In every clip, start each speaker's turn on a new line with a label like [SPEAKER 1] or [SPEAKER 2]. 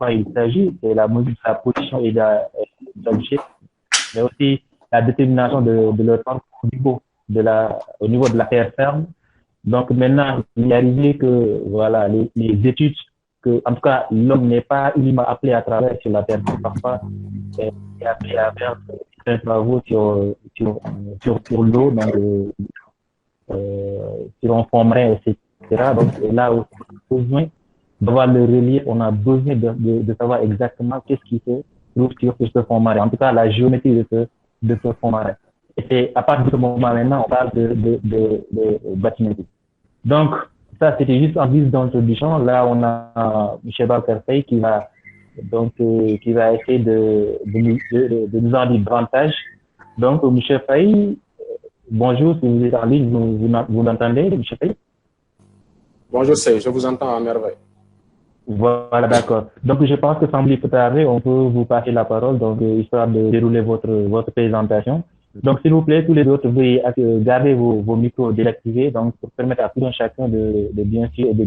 [SPEAKER 1] quoi il s'agit, c'est la mesure de la position et de l'objet, mais aussi la détermination de leur temps au niveau de la terre ferme. Donc maintenant, il est arrivé que voilà, les études, que en tout cas l'homme n'est pas uniquement appelé à travailler sur la terre, parfois il est appelé à faire certains travaux sur l'eau, donc sur un fond marin, etc. Donc là où on a besoin d'avoir le relief, on a besoin de savoir exactement qu'est-ce qui se trouve sur ce fond marin, en tout cas la géométrie de ce fond marin. Et c'est à partir de ce moment maintenant, on parle de bathymétrie. Donc, ça, c'était juste en guise d'introduction. Là, on a M. Barkerfei qui va essayer de nous en dire davantage. Donc, M. Faye, bonjour, si vous êtes en ligne, vous m'entendez, M. Faye?
[SPEAKER 2] Bonjour, je vous entends à merveille.
[SPEAKER 1] Voilà, d'accord. Donc, je pense que sans plus tarder, on peut vous passer la parole, donc, histoire de dérouler votre présentation. Donc, s'il vous plaît, tous les autres, veuillez garder vos micros désactivés, donc, pour permettre à tout un chacun de bien suivre et de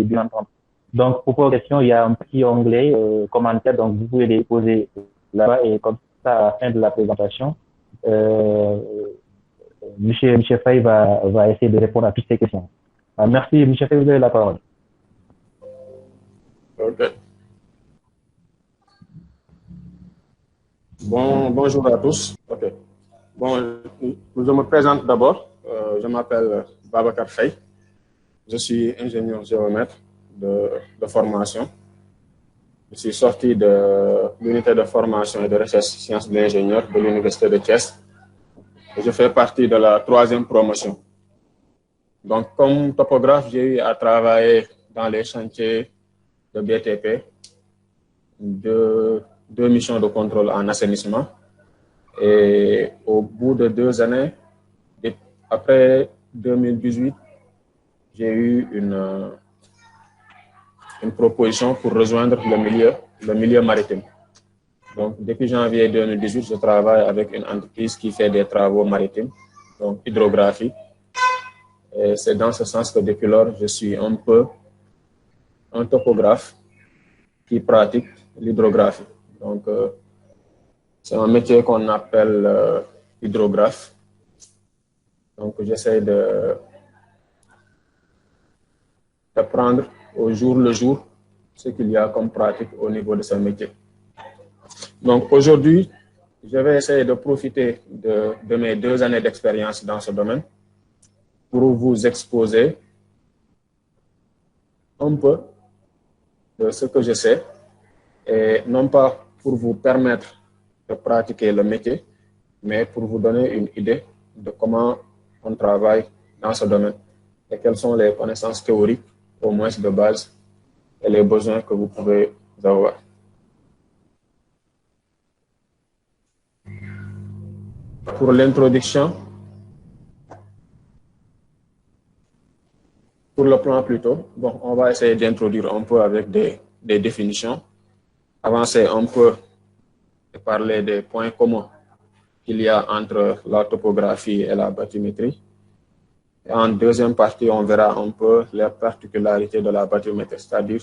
[SPEAKER 1] bien entendre. Donc, pour vos questions, il y a un petit onglet, commentaires, donc, vous pouvez les poser là-bas et comme ça, à la fin de la présentation, Monsieur Faye va essayer de répondre à toutes ces questions. Merci, Monsieur Faye, vous avez la parole.
[SPEAKER 2] Ok. Bonjour à tous. Ok. Bon, je me présente d'abord. Je m'appelle Babacar Faye. Je suis ingénieur géomètre de formation. Je suis sorti de l'unité de formation et de recherche sciences de l'ingénieur de l'université de Thiès. Et je fais partie de la 3e promotion. Donc, comme topographe, j'ai eu à travailler dans les chantiers de BTP, deux missions de contrôle en assainissement. Et au bout de 2 années, après 2018, j'ai eu une proposition pour rejoindre le milieu maritime. Donc, depuis janvier 2018, je travaille avec une entreprise qui fait des travaux maritimes, donc hydrographie. Et c'est dans ce sens que depuis lors, je suis un peu un topographe qui pratique l'hydrographie. Donc, c'est un métier qu'on appelle hydrographe. Donc, j'essaie d'apprendre au jour le jour ce qu'il y a comme pratique au niveau de ce métier. Donc, aujourd'hui, je vais essayer de profiter de mes 2 années d'expérience dans ce domaine pour vous exposer un peu de ce que je sais, et non pas pour vous permettre de pratiquer le métier, mais pour vous donner une idée de comment on travaille dans ce domaine et quelles sont les connaissances théoriques, au moins de base, et les besoins que vous pouvez avoir. Pour l'introduction, pour le plan plutôt, bon, on va essayer d'introduire un peu avec des définitions, avancer un peu et parler des points communs qu'il y a entre la topographie et la bathymétrie. Et en deuxième partie, on verra un peu les particularités de la bathymétrie, c'est-à-dire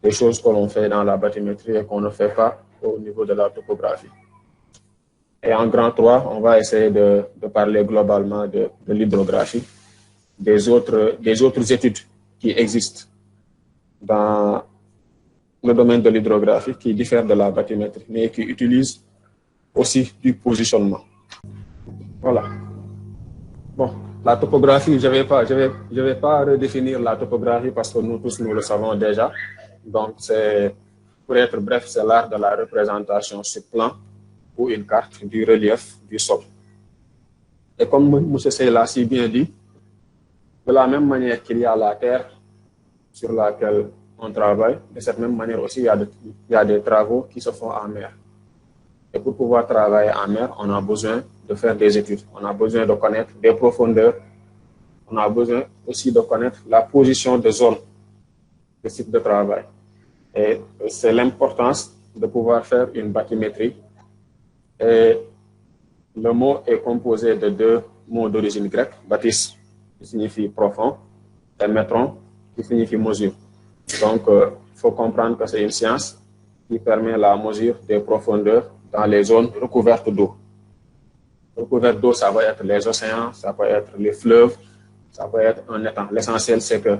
[SPEAKER 2] des choses que l'on fait dans la bathymétrie et qu'on ne fait pas au niveau de la topographie. Et en grand 3, on va essayer de parler globalement de l'hydrographie, des autres études qui existent dans le domaine de l'hydrographie qui diffèrent de la bathymétrie, mais qui utilisent aussi du positionnement. Voilà. Bon, la topographie, je vais pas redéfinir la topographie parce que nous tous, nous le savons déjà. Donc, pour être bref, c'est l'art de la représentation sur plan ou une carte du relief du sol. Et comme M. Sey l'a si bien dit, de la même manière qu'il y a la terre sur laquelle on travaille, de cette même manière aussi, il y a des travaux qui se font en mer. Et pour pouvoir travailler en mer, on a besoin de faire des études. On a besoin de connaître des profondeurs. On a besoin aussi de connaître la position de zone de site de travail. Et c'est l'importance de pouvoir faire une bathymétrie. Et le mot est composé de 2 mots d'origine grecque, bâtis, qui signifie profond, et métron, qui signifie mesure. Donc, faut comprendre que c'est une science qui permet la mesure des profondeurs dans les zones recouvertes d'eau. Recouvertes d'eau, ça va être les océans, ça peut être les fleuves, ça peut être un étang. L'essentiel, c'est que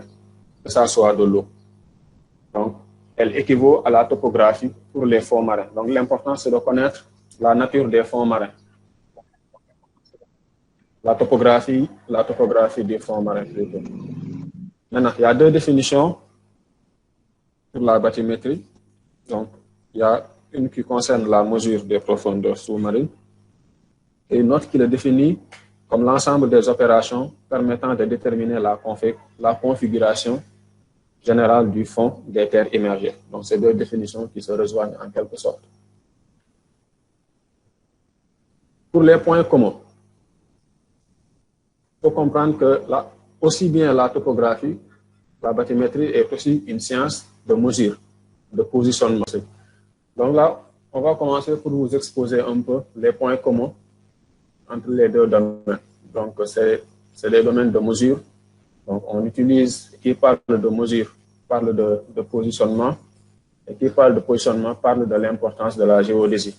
[SPEAKER 2] ça soit de l'eau. Donc, elle équivaut à la topographie pour les fonds marins. Donc, l'important, c'est de connaître la nature des fonds marins. La topographie des fonds marins. Maintenant, il y a deux définitions pour la bathymétrie. Donc, il y a une qui concerne la mesure des profondeurs sous-marines et une autre qui le définit comme l'ensemble des opérations permettant de déterminer la configuration générale du fond des terres immergées. Donc, c'est deux définitions qui se rejoignent en quelque sorte. Pour les points communs, il faut comprendre que aussi bien la topographie, la bathymétrie est aussi une science de mesure, de positionnement. Donc là, on va commencer pour vous exposer un peu les points communs entre les deux domaines. Donc, c'est les domaines de mesure. Donc, on utilise, qui parle de mesure, parle de positionnement, et qui parle de positionnement, parle de l'importance de la géodésie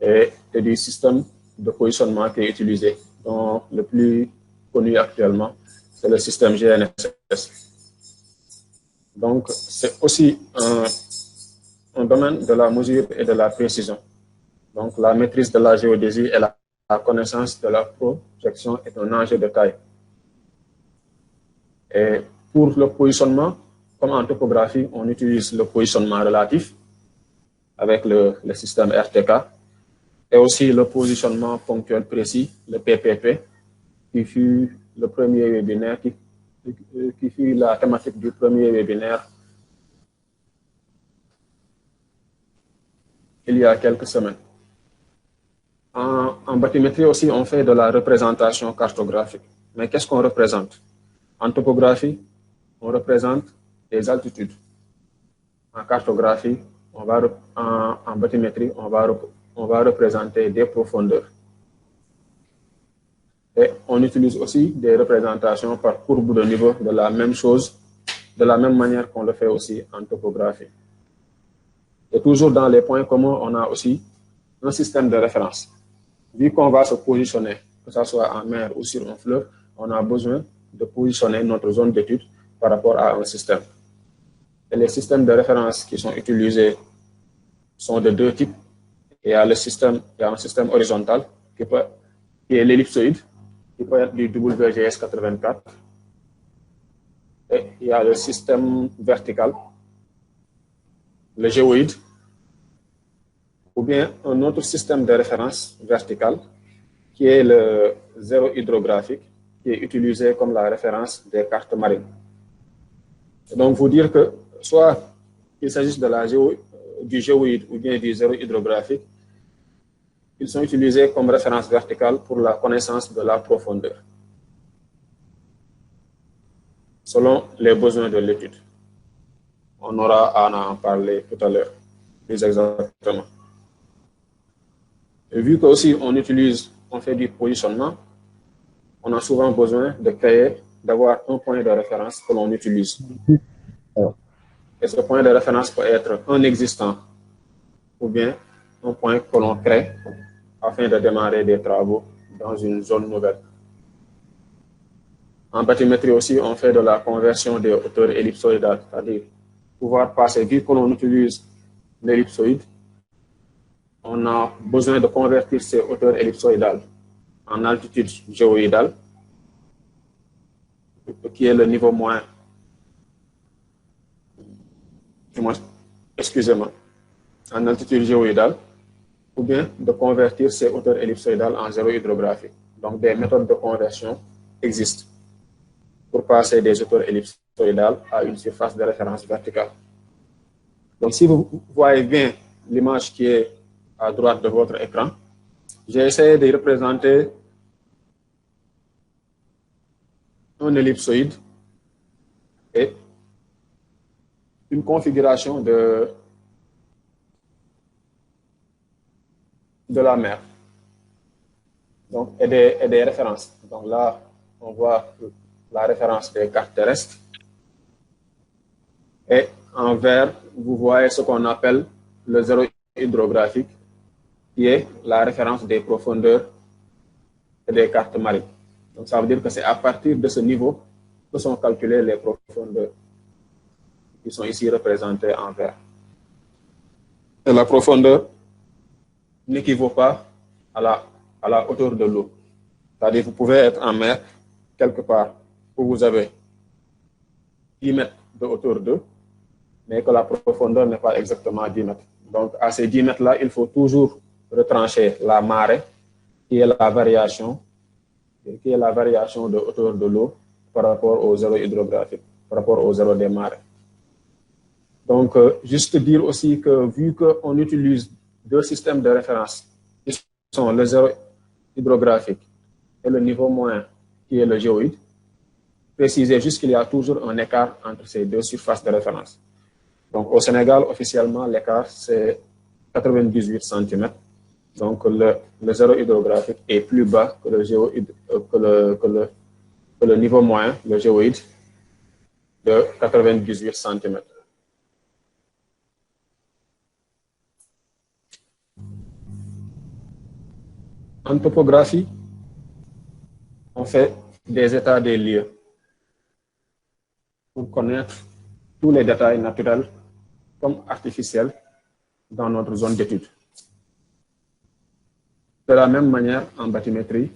[SPEAKER 2] et du système de positionnement qui est utilisé. Donc, le plus connu actuellement, c'est le système GNSS. Donc, c'est aussi un domaine de la mesure et de la précision. Donc, la maîtrise de la géodésie et la connaissance de la projection est un enjeu de taille. Et pour le positionnement, comme en topographie, on utilise le positionnement relatif avec le système RTK et aussi le positionnement ponctuel précis, le PPP, qui fut le premier webinaire, qui fut la thématique du premier webinaire il y a quelques semaines. En bathymétrie aussi, on fait de la représentation cartographique. Mais qu'est-ce qu'on représente? En topographie, on représente des altitudes. En cartographie, en bathymétrie, on va représenter des profondeurs. Et on utilise aussi des représentations par courbe de niveau de la même chose, de la même manière qu'on le fait aussi en topographie. Et toujours dans les points communs, on a aussi un système de référence. Vu qu'on va se positionner, que ce soit en mer ou sur un fleuve, on a besoin de positionner notre zone d'étude par rapport à un système. Et les systèmes de référence qui sont utilisés sont de deux types. Il y a un système horizontal qui est l'ellipsoïde, qui peut être du WGS 84. Et il y a le système vertical, le géoïde, ou bien un autre système de référence vertical qui est le zéro hydrographique, qui est utilisé comme la référence des cartes marines. Et donc, vous dire que soit qu'il s'agisse du géoïde ou bien du zéro hydrographique, ils sont utilisés comme référence verticale pour la connaissance de la profondeur, selon les besoins de l'étude. On aura à en parler tout à l'heure, plus exactement. Et vu qu'aussi on fait du positionnement, on a souvent besoin d'avoir un point de référence que l'on utilise. Et ce point de référence peut être un existant ou bien un point que l'on crée afin de démarrer des travaux dans une zone nouvelle. En bathymétrie aussi, on fait de la conversion des hauteurs ellipsoïdales, c'est-à-dire pouvoir passer, vu que l'on utilise l'ellipsoïde, on a besoin de convertir ces hauteurs ellipsoïdales en altitude géoïdale, qui est le niveau moins, excusez-moi, en altitude géoïdale, ou bien de convertir ces hauteurs ellipsoïdales en zéro hydrographique. Donc, des méthodes de conversion existent pour passer des hauteurs ellipsoïdales à une surface de référence verticale. Donc, si vous voyez bien l'image qui est à droite de votre écran, j'ai essayé de représenter un ellipsoïde et une configuration de la mer. Donc, et des références. Donc là, on voit la référence des cartes terrestres. Et en vert, vous voyez ce qu'on appelle le zéro hydrographique, qui est la référence des profondeurs et des cartes marines. Donc, ça veut dire que c'est à partir de ce niveau que sont calculées les profondeurs qui sont ici représentées en vert. Et la profondeur n'équivaut pas à la hauteur de l'eau. C'est-à-dire que vous pouvez être en mer quelque part où vous avez 10 mètres de hauteur d'eau, mais que la profondeur n'est pas exactement 10 mètres. Donc, à ces 10 mètres-là, il faut toujours retrancher la marée, qui est la variation de hauteur de l'eau par rapport au zéro hydrographique, par rapport au zéro des marées. Donc, juste dire aussi que vu qu'on utilise deux systèmes de référence, qui sont le zéro hydrographique et le niveau moyen, qui est le géoïde, préciser juste qu'il y a toujours un écart entre ces deux surfaces de référence. Donc, au Sénégal, officiellement, l'écart, c'est 98 cm. Donc, le zéro hydrographique est plus bas que le niveau moyen, le géoïde, de 98 cm. En topographie, on fait des états des lieux pour connaître tous les détails naturels comme artificiels dans notre zone d'étude. De la même manière, en bathymétrie,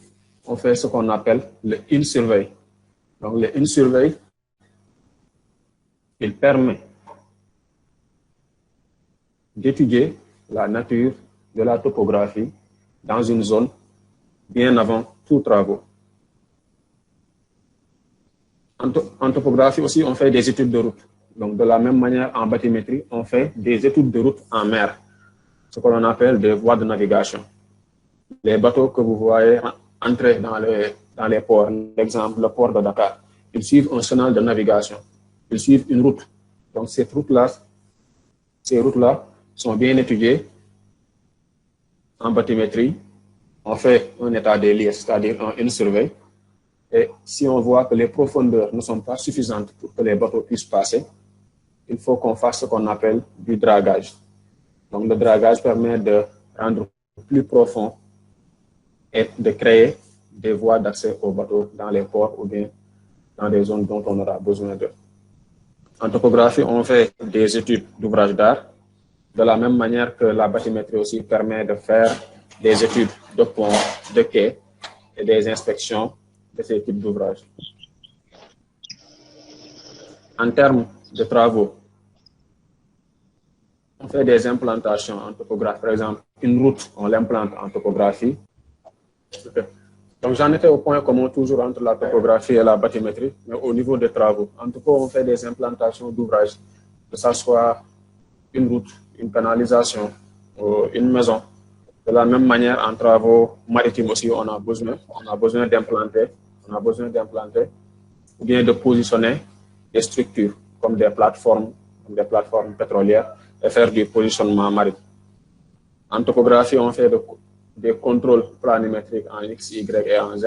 [SPEAKER 2] on fait ce qu'on appelle le in-survey. Donc, le in-survey, il permet d'étudier la nature de la topographie dans une zone bien avant tout travaux. En topographie aussi, on fait des études de route. Donc, de la même manière, en bathymétrie, on fait des études de route en mer, ce que l'on appelle des voies de navigation. Les bateaux que vous voyez entrer dans les ports, l'exemple, le port de Dakar, ils suivent un canal de navigation. Ils suivent une route. Donc, ces routes-là sont bien étudiées en bathymétrie. On fait un état des lieux, c'est-à-dire un survey. Et si on voit que les profondeurs ne sont pas suffisantes pour que les bateaux puissent passer, il faut qu'on fasse ce qu'on appelle du dragage. Donc, le dragage permet de rendre plus profond et de créer des voies d'accès aux bateaux dans les ports ou bien dans des zones dont on aura besoin d'eux. En topographie, on fait des études d'ouvrages d'art, de la même manière que la bathymétrie aussi permet de faire des études de ponts, de quais et des inspections de ces types d'ouvrages. En termes de travaux, on fait des implantations en topographie. Par exemple, une route, on l'implante en topographie. Donc, j'en étais au point commun toujours entre la topographie et la bathymétrie, mais au niveau des travaux. En tout cas, on fait des implantations d'ouvrages, que ce soit une route, une canalisation, une maison. De la même manière, en travaux maritimes aussi, on a besoin d'implanter, ou bien de positionner des structures comme des plateformes pétrolières et faire du positionnement maritime. En topographie, on fait des contrôles planimétriques en X, Y et en Z.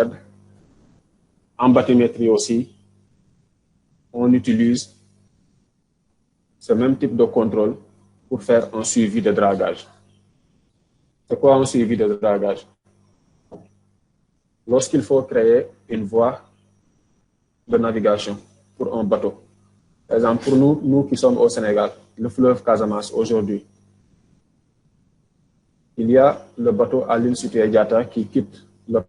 [SPEAKER 2] En bathymétrie aussi, on utilise ce même type de contrôle pour faire un suivi de dragage. C'est quoi un suivi de dragage? Lorsqu'il faut créer une voie de navigation pour un bateau. Par exemple, pour nous qui sommes au Sénégal, le fleuve Casamance aujourd'hui, il y a le bateau Aline Sitoé Diatta qui quitte le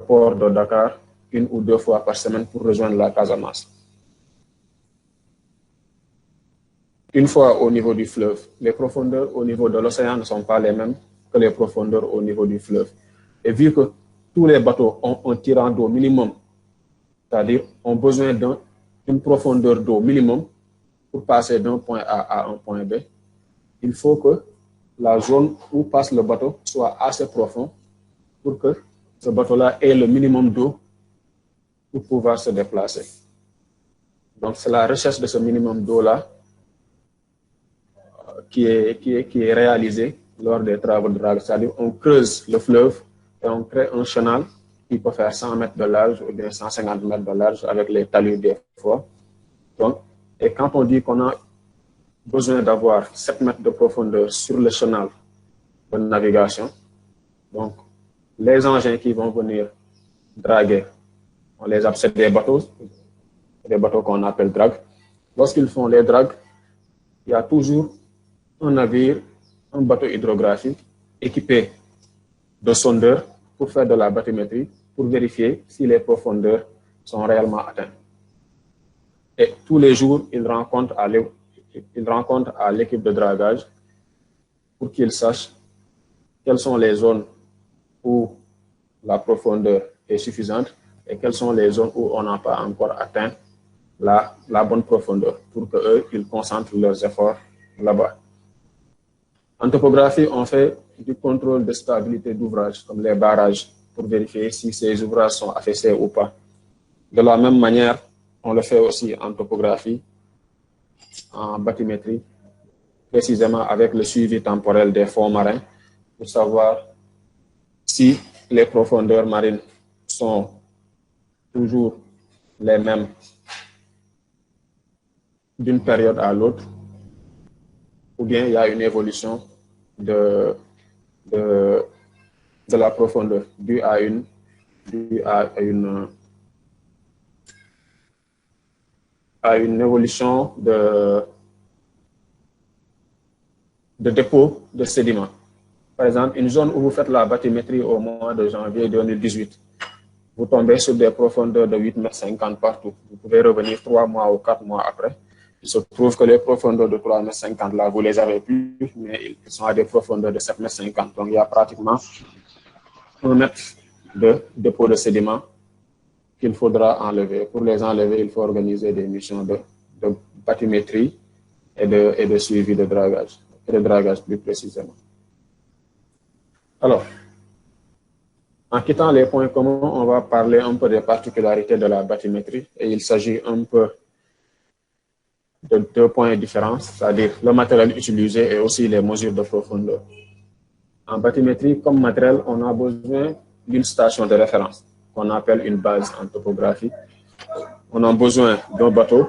[SPEAKER 2] port de Dakar 1 ou 2 fois par semaine pour rejoindre la Casamance. Une fois au niveau du fleuve, les profondeurs au niveau de l'océan ne sont pas les mêmes que les profondeurs au niveau du fleuve. Et vu que tous les bateaux ont un tirant d'eau minimum, c'est-à-dire ont besoin d'une profondeur d'eau minimum pour passer d'un point A à un point B, il faut que la zone où passe le bateau soit assez profond pour que ce bateau-là ait le minimum d'eau pour pouvoir se déplacer. Donc, c'est la recherche de ce minimum d'eau-là qui est réalisée lors des travaux de dragage. C'est-à-dire on creuse le fleuve et on crée un canal qui peut faire 100 mètres de large ou bien 150 mètres de large avec les talus des fois. Donc, et quand on dit qu'on a besoin d'avoir 7 mètres de profondeur sur le chenal de navigation. Donc, les engins qui vont venir draguer, on les appelle des bateaux qu'on appelle drague. Lorsqu'ils font les dragues, il y a toujours un navire, un bateau hydrographique équipé de sondeurs pour faire de la bathymétrie, pour vérifier si les profondeurs sont réellement atteintes. Et tous les jours, ils rencontrent à l'équipe de dragage pour qu'ils sachent quelles sont les zones où la profondeur est suffisante et quelles sont les zones où on n'a pas encore atteint la bonne profondeur, pour qu'eux, ils concentrent leurs efforts là-bas. En topographie, on fait du contrôle de stabilité d'ouvrages, comme les barrages, pour vérifier si ces ouvrages sont affaissés ou pas. De la même manière, on le fait aussi en topographie, en bathymétrie, précisément avec le suivi temporel des fonds marins, pour savoir si les profondeurs marines sont toujours les mêmes d'une période à l'autre, ou bien il y a une évolution de la profondeur due à une évolution de dépôt de sédiments. Par exemple, une zone où vous faites la bathymétrie au mois de janvier 2018, vous tombez sur des profondeurs de 8,50 m partout. Vous pouvez revenir 3 mois ou 4 mois après. Il se trouve que les profondeurs de 3,50 m là, vous les avez plus, mais ils sont à des profondeurs de 7,50 m. Donc, il y a pratiquement 1 mètre de dépôt de sédiments qu'il faudra enlever. Pour les enlever, il faut organiser des missions de bathymétrie et de suivi de dragage plus précisément. Alors, en quittant les points communs, on va parler un peu des particularités de la bathymétrie, et il s'agit un peu de 2 points différents, c'est-à-dire le matériel utilisé et aussi les mesures de profondeur. En bathymétrie, comme matériel, on a besoin d'une station de référence, qu'on appelle une base en topographie. On a besoin d'un bateau,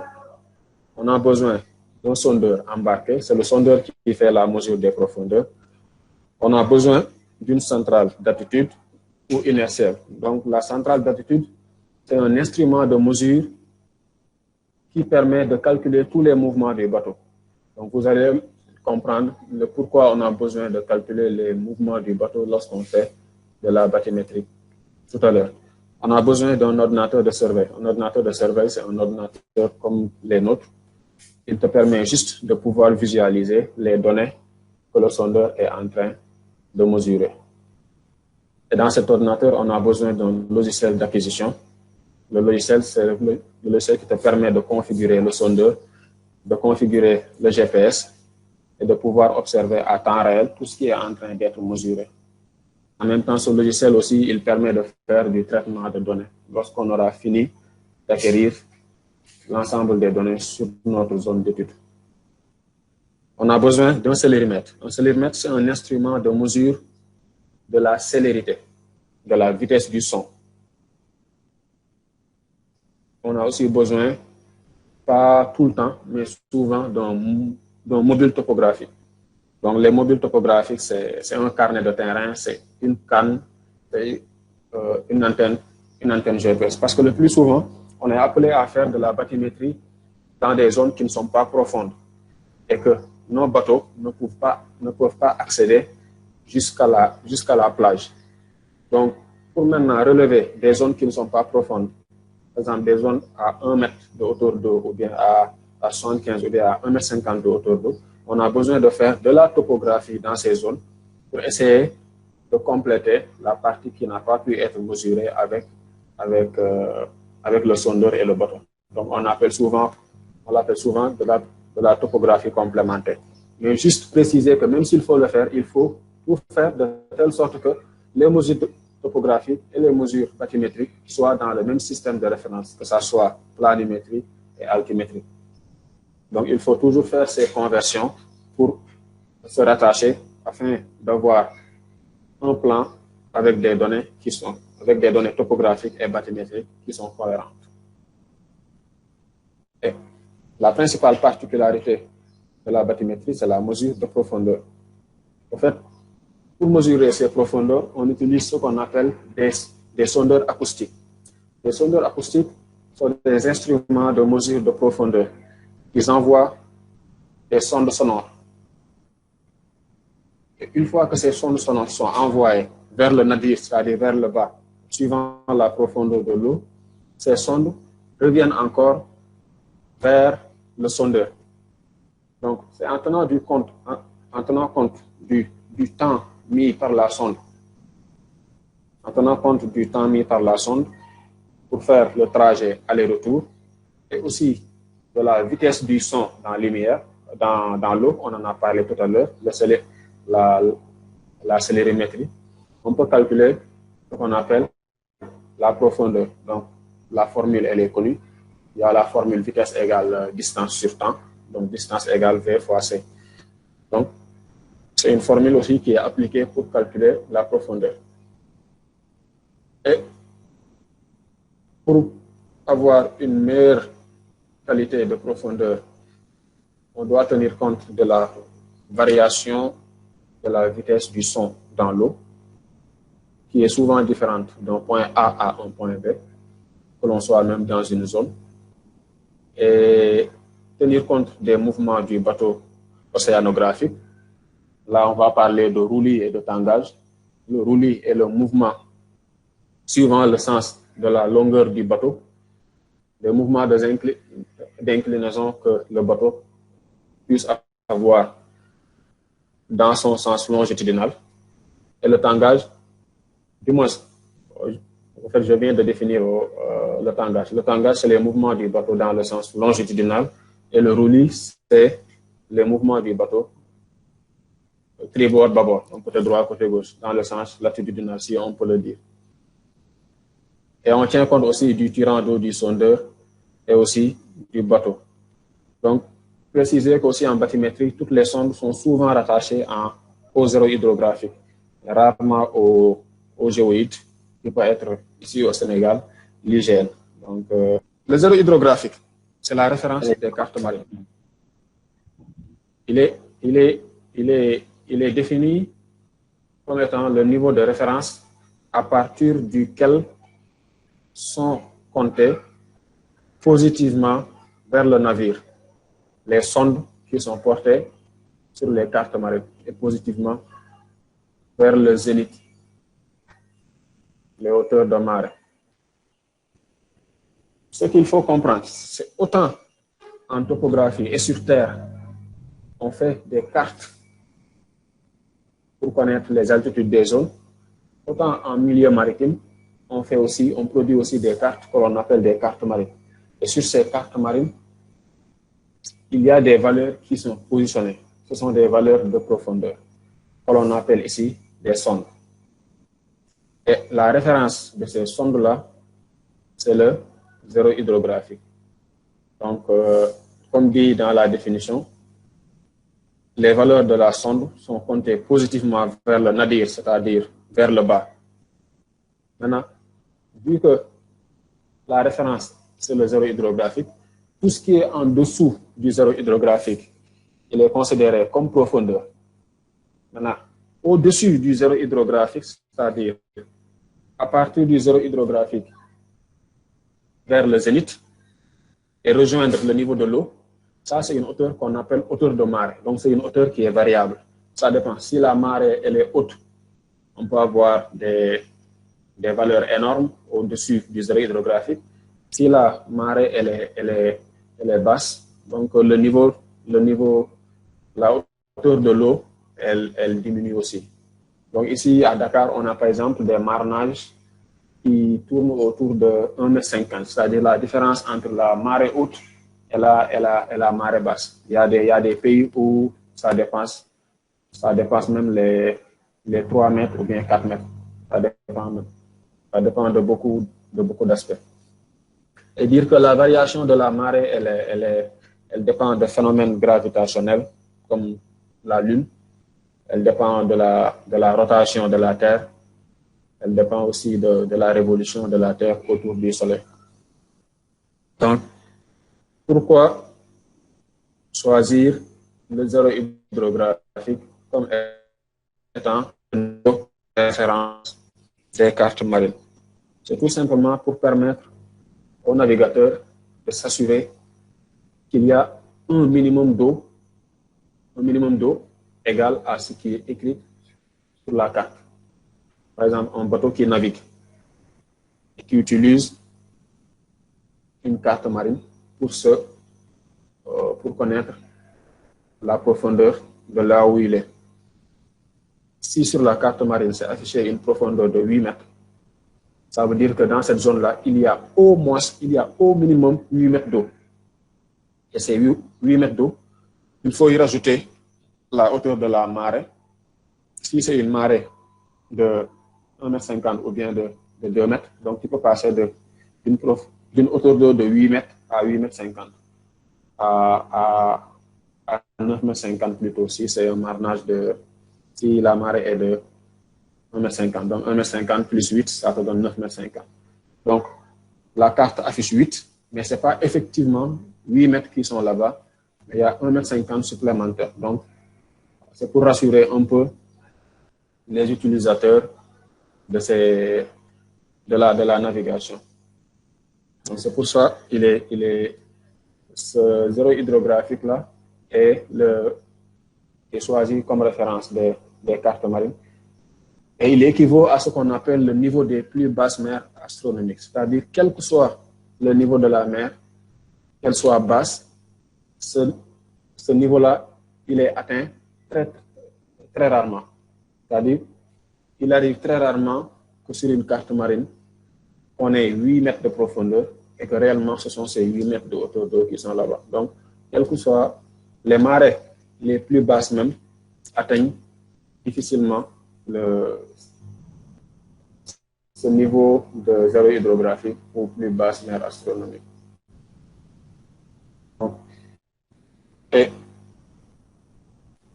[SPEAKER 2] on a besoin d'un sondeur embarqué, c'est le sondeur qui fait la mesure des profondeurs. On a besoin d'une centrale d'attitude ou inertielle. Donc, la centrale d'attitude, c'est un instrument de mesure qui permet de calculer tous les mouvements du bateau. Donc, vous allez comprendre le pourquoi on a besoin de calculer les mouvements du bateau lorsqu'on fait de la bathymétrie tout à l'heure. On a besoin d'un ordinateur de surveille. Un ordinateur de surveille, c'est un ordinateur comme les nôtres. Il te permet juste de pouvoir visualiser les données que le sondeur est en train de mesurer. Et dans cet ordinateur, on a besoin d'un logiciel d'acquisition. Le logiciel, c'est le logiciel qui te permet de configurer le sondeur, de configurer le GPS et de pouvoir observer à temps réel tout ce qui est en train d'être mesuré. En même temps, ce logiciel aussi, il permet de faire du traitement de données. Lorsqu'on aura fini d'acquérir l'ensemble des données sur notre zone d'étude. On a besoin d'un célérimètre. Un célérimètre, c'est un instrument de mesure de la célérité, de la vitesse du son. On a aussi besoin, pas tout le temps, mais souvent d'un mobile topographique. Donc, les mobiles topographiques, c'est un carnet de terrain, c'est une canne, c'est une antenne GPS. Parce que le plus souvent, on est appelé à faire de la bathymétrie dans des zones qui ne sont pas profondes et que nos bateaux ne peuvent pas accéder jusqu'à la plage. Donc, pour maintenant relever des zones qui ne sont pas profondes, par exemple des zones à 1 mètre de hauteur d'eau ou bien à 75 ou bien à 1,50 m de hauteur d'eau, on a besoin de faire de la topographie dans ces zones pour essayer de compléter la partie qui n'a pas pu être mesurée avec le sondeur et le bateau. Donc, on l'appelle souvent de la topographie complémentaire. Mais juste préciser que même s'il faut le faire, il faut tout faire de telle sorte que les mesures topographiques et les mesures bathymétriques soient dans le même système de référence, que ce soit planimétrie et altimétrie. Donc, il faut toujours faire ces conversions pour se rattacher afin d'avoir un plan avec des données topographiques et bathymétriques qui sont cohérentes. Et la principale particularité de la bathymétrie, c'est la mesure de profondeur. En fait, pour mesurer ces profondeurs, on utilise ce qu'on appelle des sondeurs acoustiques. Les sondeurs acoustiques sont des instruments de mesure de profondeur. Ils envoient des sondes sonores. Et une fois que ces sondes sonores sont envoyées vers le nadir, c'est-à-dire vers le bas, suivant la profondeur de l'eau, ces sondes reviennent encore vers le sondeur. Donc, c'est en tenant compte du temps mis par la sonde, en tenant compte du temps mis par la sonde pour faire le trajet aller-retour, et aussi de la vitesse du son dans la lumière, dans l'eau, on en a parlé tout à l'heure, la célérimétrie, on peut calculer ce qu'on appelle la profondeur. Donc, la formule, elle est connue. Il y a la formule vitesse égale distance sur temps, donc distance égale V fois C. Donc, c'est une formule aussi qui est appliquée pour calculer la profondeur. Et pour avoir une meilleure qualité de profondeur, on doit tenir compte de la variation de la vitesse du son dans l'eau, qui est souvent différente d'un point A à un point B, que l'on soit même dans une zone, et tenir compte des mouvements du bateau océanographique. Là, on va parler de roulis et de tangage. Le roulis est le mouvement suivant le sens de la longueur du bateau, des mouvements d'inclinaison que le bateau puisse avoir dans son sens longitudinal. Et le tangage, du moins, en fait, je viens de définir le tangage. Le tangage, c'est les mouvements du bateau dans le sens longitudinal, et le roulis, c'est les mouvements du bateau tribord, bâbord, donc côté droit, côté gauche, dans le sens latitudinal, si on peut le dire. Et on tient compte aussi du tirant d'eau du sondeur et aussi du bateau. Donc, préciser qu'aussi en bathymétrie, toutes les sondes sont souvent rattachées au zéro hydrographique, rarement au géoïde, qui peut être ici au Sénégal, l'IGN. Donc, le zéro hydrographique, c'est la référence des cartes marines. Il est défini comme étant le niveau de référence à partir duquel sont comptés positivement vers le navire les sondes qui sont portées sur les cartes marines et positivement vers le zénith, les hauteurs de marée. Ce qu'il faut comprendre, c'est autant en topographie et sur terre, on fait des cartes pour connaître les altitudes des zones, autant en milieu maritime, on produit aussi des cartes que l'on appelle des cartes marines. Et sur ces cartes marines, il y a des valeurs qui sont positionnées. Ce sont des valeurs de profondeur, que l'on appelle ici des sondes. Et la référence de ces sondes-là, c'est le zéro hydrographique. Donc, comme dit dans la définition, les valeurs de la sonde sont comptées positivement vers le nadir, c'est-à-dire vers le bas. Maintenant, vu que la référence, c'est le zéro hydrographique, tout ce qui est en dessous du zéro hydrographique, il est considéré comme profondeur. Maintenant, au-dessus du zéro hydrographique, c'est-à-dire à partir du zéro hydrographique vers le zénith et rejoindre le niveau de l'eau, ça c'est une hauteur qu'on appelle hauteur de marée. Donc c'est une hauteur qui est variable. Ça dépend. Si la marée elle est haute, on peut avoir des valeurs énormes au-dessus du zéro hydrographique. Si la marée elle est basse, donc la hauteur de l'eau, elle diminue aussi. Donc ici à Dakar, on a par exemple des marnages qui tournent autour de 1,50 m, c'est-à-dire la différence entre la marée haute et la marée basse. Il y a des pays où ça dépasse même les 3 mètres ou bien 4 mètres. Ça dépend de beaucoup d'aspects. Et dire que la variation de la marée, elle dépend de phénomènes gravitationnels comme la Lune, elle dépend de la rotation de la Terre, elle dépend aussi de la révolution de la Terre autour du Soleil. Donc, pourquoi choisir le zéro hydrographique comme étant une référence des cartes marines. C'est tout simplement pour permettre au navigateur de s'assurer qu'il y a un minimum d'eau égal à ce qui est écrit sur la carte. Par exemple, un bateau qui navigue et qui utilise une carte marine pour connaître la profondeur de là où il est. Si sur la carte marine c'est affiché une profondeur de 8 mètres, ça veut dire que dans cette zone-là, il y a au minimum 8 mètres d'eau. Et ces 8 mètres d'eau, il faut y rajouter la hauteur de la marée. Si c'est une marée de 1,50 m ou bien de 2 mètres, donc tu peux passer d'une hauteur d'eau de 8 mètres à 8,50 m à 9,50 m plutôt, si c'est un marnage si la marée est de 1,50 m. Donc 1,50 m plus 8, ça te donne 9,50 m. Donc la carte affiche 8, mais ce n'est pas effectivement 8 mètres qui sont là-bas, mais il y a 1,50 m supplémentaire. Donc c'est pour rassurer un peu les utilisateurs de la navigation. Donc c'est pour ça ce zéro hydrographique là est choisi comme référence des cartes marines. Et il équivaut à ce qu'on appelle le niveau des plus basses mers astronomiques. C'est-à-dire, quel que soit le niveau de la mer, qu'elle soit basse, ce niveau-là, il est atteint très, très rarement. C'est-à-dire, il arrive très rarement que sur une carte marine, on ait 8 mètres de profondeur et que réellement, ce sont ces 8 mètres de hauteur d'eau qui sont là-bas. Donc, quelles que soient les marées les plus basses même, atteignent difficilement ce niveau de zéro hydrographique ou plus basse mer astronomique. Et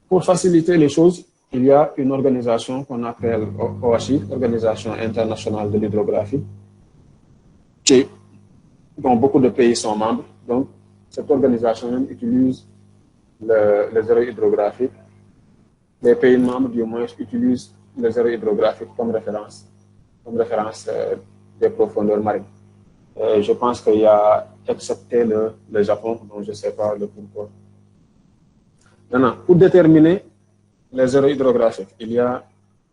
[SPEAKER 2] pour faciliter les choses, il y a une organisation qu'on appelle OHI, Organisation internationale de l'hydrographie, dont beaucoup de pays sont membres. Donc, cette organisation utilise le zéro hydrographique. Les pays membres, du moins, utilisent le zéro hydrographique comme référence des profondeurs marines. Je pense qu'il y a, excepté le Japon, dont je ne sais pas le pourquoi. Maintenant, pour déterminer les zéros hydrographiques, il y a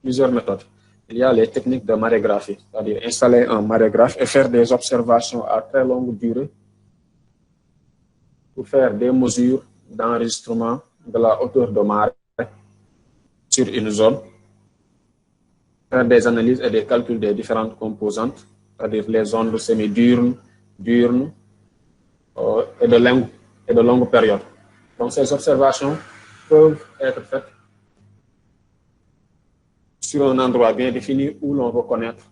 [SPEAKER 2] plusieurs méthodes. Il y a les techniques de marégraphie, c'est-à-dire installer un marégraphe et faire des observations à très longue durée pour faire des mesures d'enregistrement de la hauteur de marée sur une zone, faire des analyses et des calculs des différentes composantes, c'est-à-dire les ondes semi-diurnes, diurnes et de longues périodes. Donc ces observations peuvent être faites sur un endroit bien défini où l'on veut connaître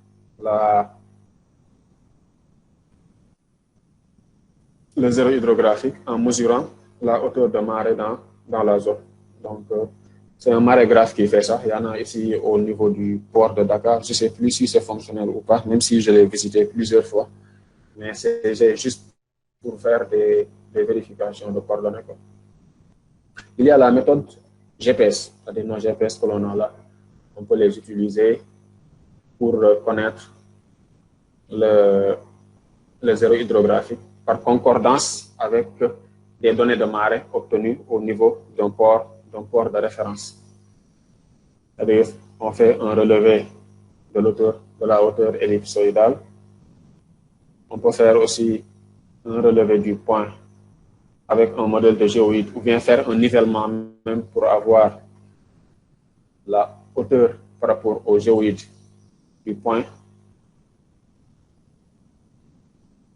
[SPEAKER 2] le zéro hydrographique en mesurant la hauteur de marée dans la zone. Donc, c'est un marégraphe qui fait ça. Il y en a ici au niveau du port de Dakar. Je ne sais plus si c'est fonctionnel ou pas, même si je l'ai visité plusieurs fois. Mais c'est juste pour faire des vérifications de coordonnées. Il y a la méthode GPS, c'est-à-dire nos GPS que l'on a là. On peut les utiliser pour connaître le zéro hydrographique par concordance avec des données de marée obtenues au niveau d'un port de référence. C'est-à-dire, on fait un relevé de la hauteur ellipsoïdale. On peut faire aussi un relevé du point avec un modèle de géoïde ou bien faire un nivellement même pour avoir la hauteur par rapport au géoïde du point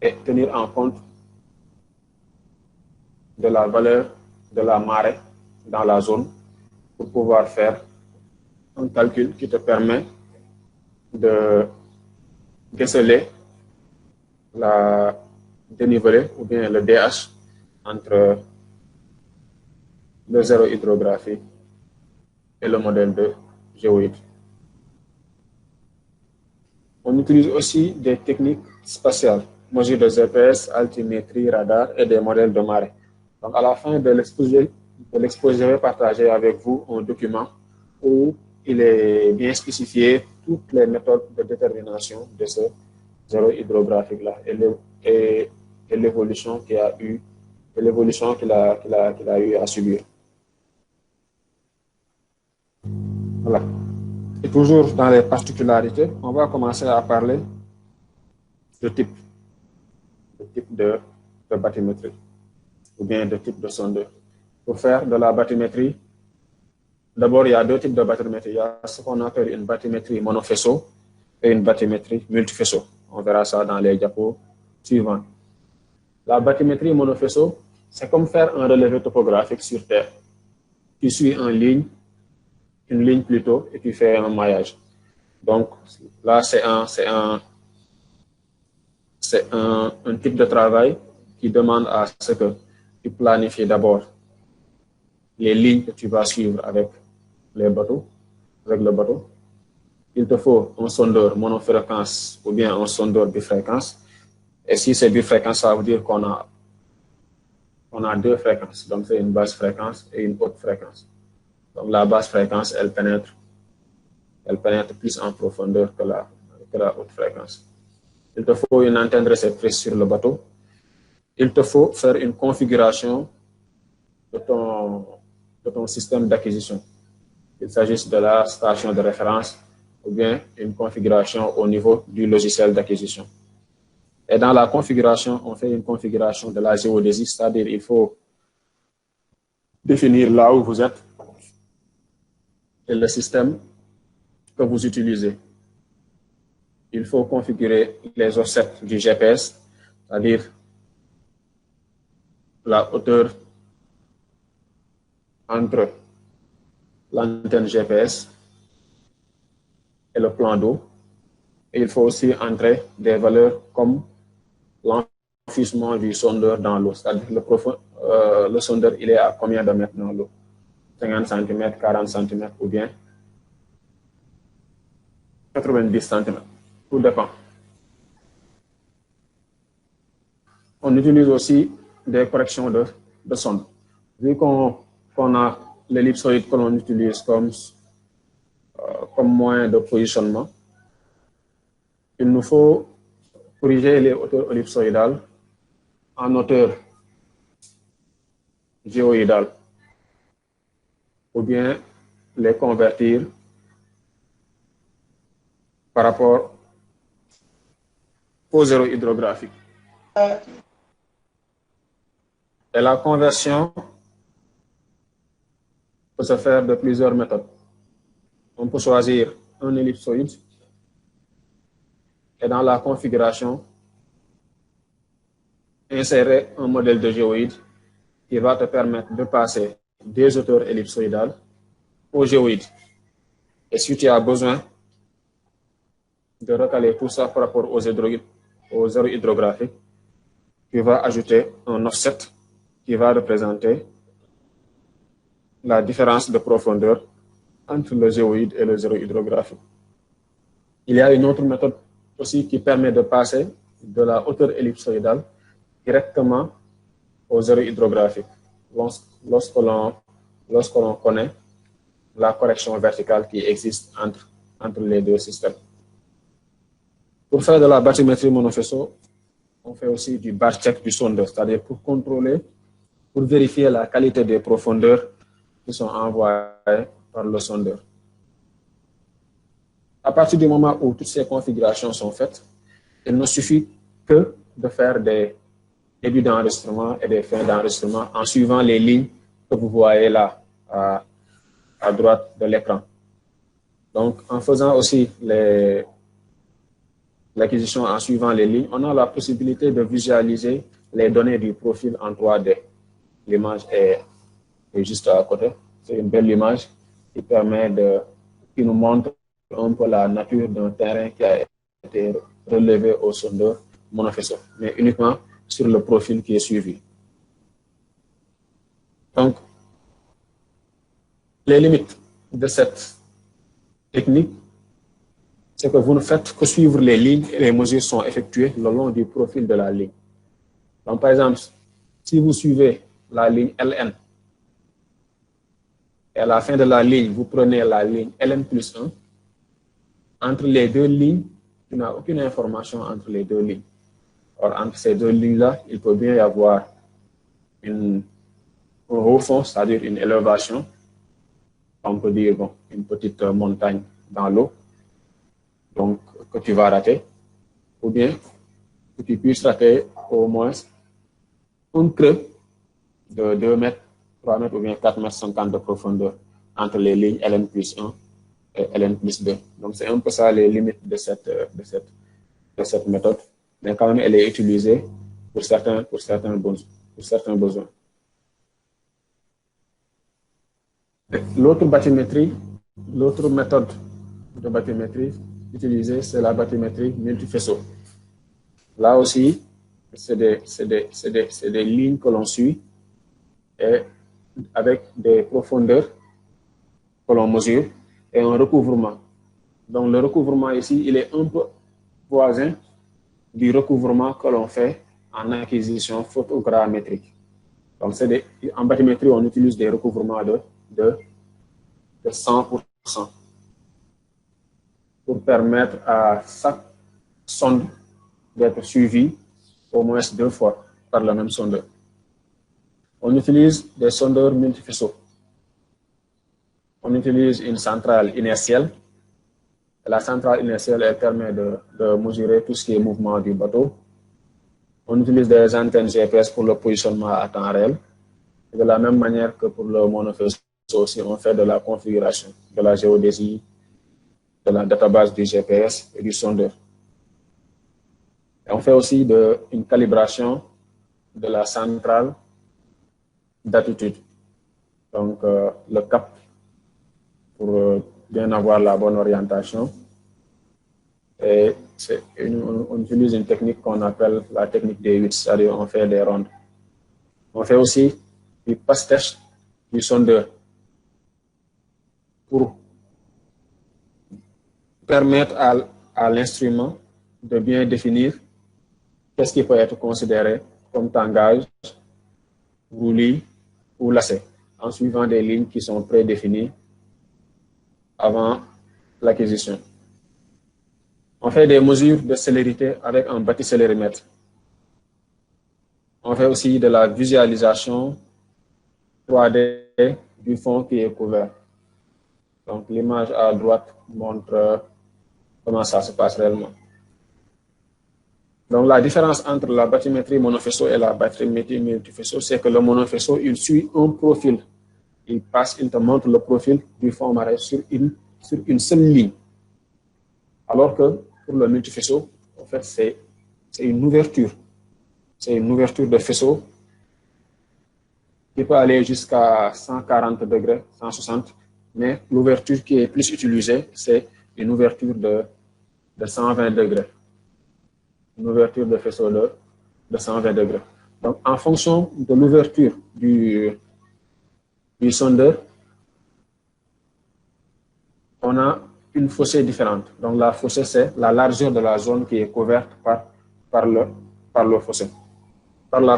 [SPEAKER 2] et tenir en compte de la valeur de la marée dans la zone pour pouvoir faire un calcul qui te permet de déceler la dénivelé ou bien le DH entre le zéro hydrographique et le modèle de géoïde. On utilise aussi des techniques spatiales, mesures de GPS, altimétrie, radar et des modèles de marée. Donc, à la fin de l'exposé de l'exposé, je vais partager avec vous un document où il est bien spécifié toutes les méthodes de détermination de ce zéro hydrographique-là et l'évolution qu'il a eu, et l'évolution qu'il a eu à subir. Voilà. Et toujours dans les particularités, on va commencer à parler de type de bathymétrie ou bien de type de sondeur. Pour faire de la bathymétrie, d'abord, il y a deux types de bathymétrie. Il y a ce qu'on appelle une bathymétrie monofaisceau et une bathymétrie multifaisceau. On verra ça dans les diapos suivants. La bathymétrie monofaisceau, c'est comme faire un relevé topographique sur Terre. Tu suis une ligne plutôt, et tu fais un maillage. Donc là, c'est un type de travail qui demande à ce que tu planifies d'abord les lignes que tu vas suivre avec le bateau. Il te faut un sondeur monofréquence ou bien un sondeur bifréquence. Et si c'est bifréquence, ça veut dire qu'on a deux fréquences. Donc c'est une basse fréquence et une haute fréquence. Donc la basse fréquence, elle pénètre plus en profondeur que la haute fréquence. Il te faut une antenne réceptrice sur le bateau. Il te faut faire une configuration de ton système d'acquisition. Il s'agisse de la station de référence ou bien une configuration au niveau du logiciel d'acquisition. Et dans la configuration, on fait une configuration de la géodésie, c'est-à-dire il faut définir là où vous êtes et le système que vous utilisez. Il faut configurer les offsets du GPS, c'est-à-dire la hauteur entre l'antenne GPS et le plan d'eau. Et il faut aussi entrer des valeurs comme l'enfouissement du sondeur dans l'eau, c'est-à-dire le sondeur, il est à combien de mètres dans l'eau? 50 cm, 40 cm ou bien 90 cm. Tout dépend. On utilise aussi des corrections de sonde. Vu qu'on a l'ellipsoïde que l'on utilise comme moyen de positionnement, il nous faut corriger les hauteurs ellipsoïdales en hauteur géoïdale ou bien les convertir par rapport au zéro hydrographique. Et la conversion peut se faire de plusieurs méthodes. On peut choisir un ellipsoïde et dans la configuration, insérer un modèle de géoïde qui va te permettre de passer des hauteurs ellipsoïdales au géoïde. Et si tu as besoin de recaler tout ça par rapport au zéro hydrographique, tu vas ajouter un offset qui va représenter la différence de profondeur entre le géoïde et le zéro hydrographique. Il y a une autre méthode aussi qui permet de passer de la hauteur ellipsoïdale directement au zéro hydrographique lorsque l'on connaît la correction verticale qui existe entre les deux systèmes. Pour faire de la bathymétrie monofaisceau, on fait aussi du bar check du sondeur, c'est-à-dire pour contrôler, pour vérifier la qualité des profondeurs qui sont envoyées par le sondeur. À partir du moment où toutes ces configurations sont faites, il ne suffit que de faire des débuts d'enregistrement et des fins d'enregistrement en suivant les lignes que vous voyez là à droite de l'écran. Donc, en faisant aussi l'acquisition en suivant les lignes, on a la possibilité de visualiser les données du profil en 3D. L'image est juste à côté. C'est une belle image qui nous montre un peu la nature d'un terrain qui a été relevé au sondeur monofaisceau, mais uniquement sur le profil qui est suivi. Donc, les limites de cette technique, c'est que vous ne faites que suivre les lignes et les mesures sont effectuées le long du profil de la ligne. Donc, par exemple, si vous suivez la ligne LN Et à la fin de la ligne, vous prenez la ligne Ln+1. Entre les deux lignes, il n'y a aucune information entre les deux lignes. Or, entre ces deux lignes-là, il peut bien y avoir un haut fond, c'est-à-dire une élévation. On peut dire bon, une petite montagne dans l'eau, donc que tu vas rater, ou bien que tu puisses rater au moins un creux de 2 mètres, 3 mètres ou bien 4 mètres 50 de profondeur entre les lignes Ln+1 et Ln+2. Donc, c'est un peu ça les limites de cette méthode. Mais quand même, elle est utilisée pour certains besoins. L'autre méthode de bathymétrie utilisée, c'est la bathymétrie multifaisceau. Là aussi, c'est des lignes que l'on suit et avec des profondeurs que l'on mesure et un recouvrement. Donc, le recouvrement ici, il est un peu voisin du recouvrement que l'on fait en acquisition photogrammétrique. Donc, en bathymétrie, on utilise des recouvrements de 100% pour permettre à chaque sonde d'être suivie au moins 2 fois par le même sondeur. On utilise des sondeurs multifaisceaux. On utilise une centrale inertielle. La centrale inertielle, elle permet de mesurer tout ce qui est mouvement du bateau. On utilise des antennes GPS pour le positionnement à temps réel. Et de la même manière que pour le monofaisceau aussi, on fait de la configuration, de la géodésie, de la database du GPS et du sondeur. Et on fait aussi une calibration de la centrale d'attitude. Donc, le cap pour bien avoir la bonne orientation. Et on utilise une technique qu'on appelle la technique des 8, c'est-à-dire on fait des rondes. On fait aussi du passe-test du sondeur pour permettre à l'instrument de bien définir qu'est-ce qui peut être considéré comme tangage, roulis ou lacet, en suivant des lignes qui sont prédéfinies avant l'acquisition. On fait des mesures de célérité avec un bathycélérimètre. On fait aussi de la visualisation 3D du fond qui est couvert. Donc, l'image à droite montre comment ça se passe réellement. Donc, la différence entre la bathymétrie monofaisceau et la bathymétrie multifaisceau, c'est que le monofaisceau, il suit un profil. Il te montre le profil du fond marin sur une seule ligne. Alors que pour le multifaisceau, en fait, c'est une ouverture. C'est une ouverture de faisceau qui peut aller jusqu'à 140 degrés, 160, mais l'ouverture qui est plus utilisée, c'est une ouverture de 120 degrés. Une ouverture de faisceau de 120 degrés. Donc, en fonction de l'ouverture du sondeur, on a une fossée différente. Donc, la fossée, c'est la largeur de la zone qui est couverte par la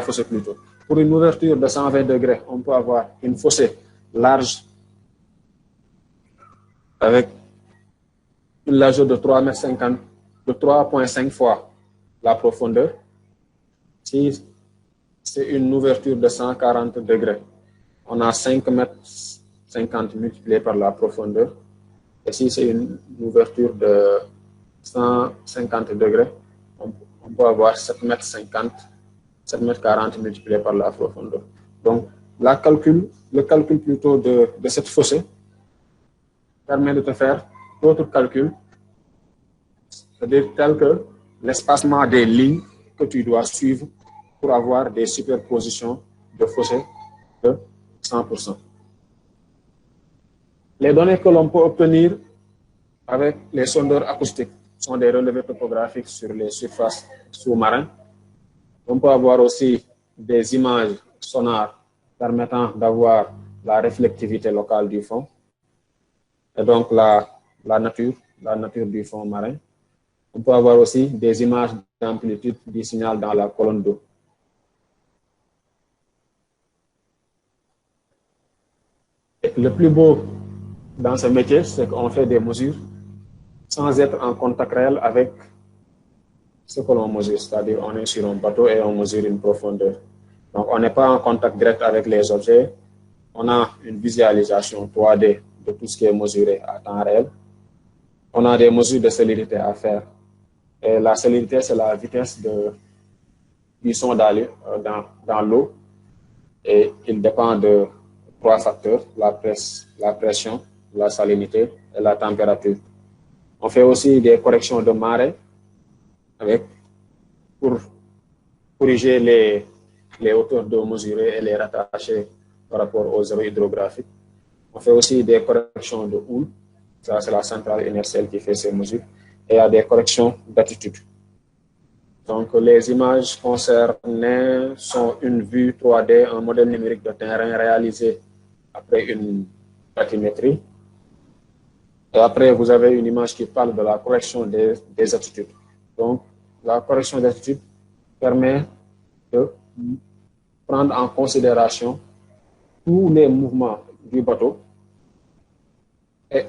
[SPEAKER 2] fossée plutôt. Pour une ouverture de 120 degrés, on peut avoir une fossée large avec une largeur de 3,50 m, de 3,5 fois la profondeur. Si c'est une ouverture de 140 degrés, on a 5,50 m multiplié par la profondeur. Et si c'est une ouverture de 150 degrés, on peut avoir 7,50 m, 7,40 m multiplié par la profondeur. Donc, le calcul plutôt de cette fossée permet de te faire d'autres calculs, c'est-à-dire tel que l'espacement des lignes que tu dois suivre pour avoir des superpositions de fossés de 100%. Les données que l'on peut obtenir avec les sondeurs acoustiques sont des relevés topographiques sur les surfaces sous-marines. On peut avoir aussi des images sonores permettant d'avoir la réflectivité locale du fond et donc la nature du fond marin. On peut avoir aussi des images d'amplitude du signal dans la colonne d'eau. le plus beau dans ce métier, c'est qu'on fait des mesures sans être en contact réel avec ce que l'on mesure. C'est-à-dire, on est sur un bateau et on mesure une profondeur. Donc, on n'est pas en contact direct avec les objets. On a une visualisation 3D de tout ce qui est mesuré à temps réel. On a des mesures de célérité à faire. Et la célérité, c'est la vitesse du son dans l'eau. Et il dépend de 3 facteurs, la pression, la salinité et la température. On fait aussi des corrections de marée pour corriger les hauteurs d'eau mesurées et les rattacher par rapport aux zéros hydrographiques. On fait aussi des corrections de houle. Ça, c'est la centrale inertielle qui fait ces mesures. Et il y a des corrections d'attitude. Donc, les images concernées sont une vue 3D, un modèle numérique de terrain réalisé après une bathymétrie. Et après, vous avez une image qui parle de la correction des attitudes. Donc, la correction d'attitude permet de prendre en considération tous les mouvements du bateau et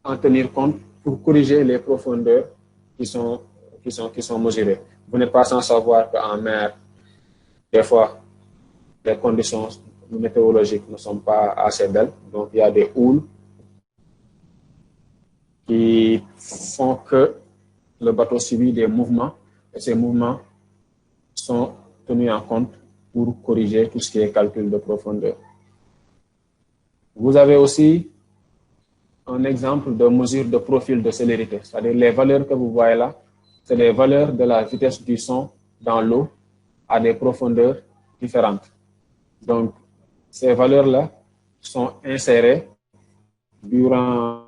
[SPEAKER 2] en tenir compte pour corriger les profondeurs qui sont mesurées. Vous n'êtes pas sans savoir qu'en mer, des fois, les conditions météorologiques ne sont pas assez belles. Donc, il y a des houles qui font que le bateau subit des mouvements et ces mouvements sont tenus en compte pour corriger tout ce qui est calcul de profondeur. Vous avez aussi un exemple de mesure de profil de célérité, c'est-à-dire les valeurs que vous voyez là, c'est les valeurs de la vitesse du son dans l'eau à des profondeurs différentes. Donc, ces valeurs-là sont insérées durant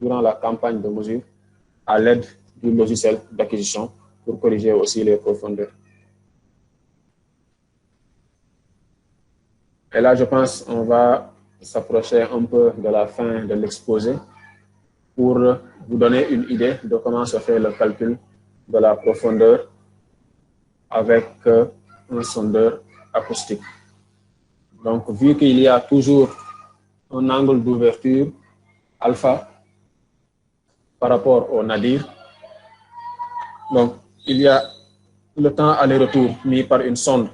[SPEAKER 2] la campagne de mesure à l'aide du logiciel d'acquisition pour corriger aussi les profondeurs. Et là, je pense qu'on va s'approcher un peu de la fin de l'exposé pour vous donner une idée de comment se fait le calcul de la profondeur avec un sondeur acoustique. Donc, vu qu'il y a toujours un angle d'ouverture alpha par rapport au nadir, donc il y a le temps aller-retour mis par une sonde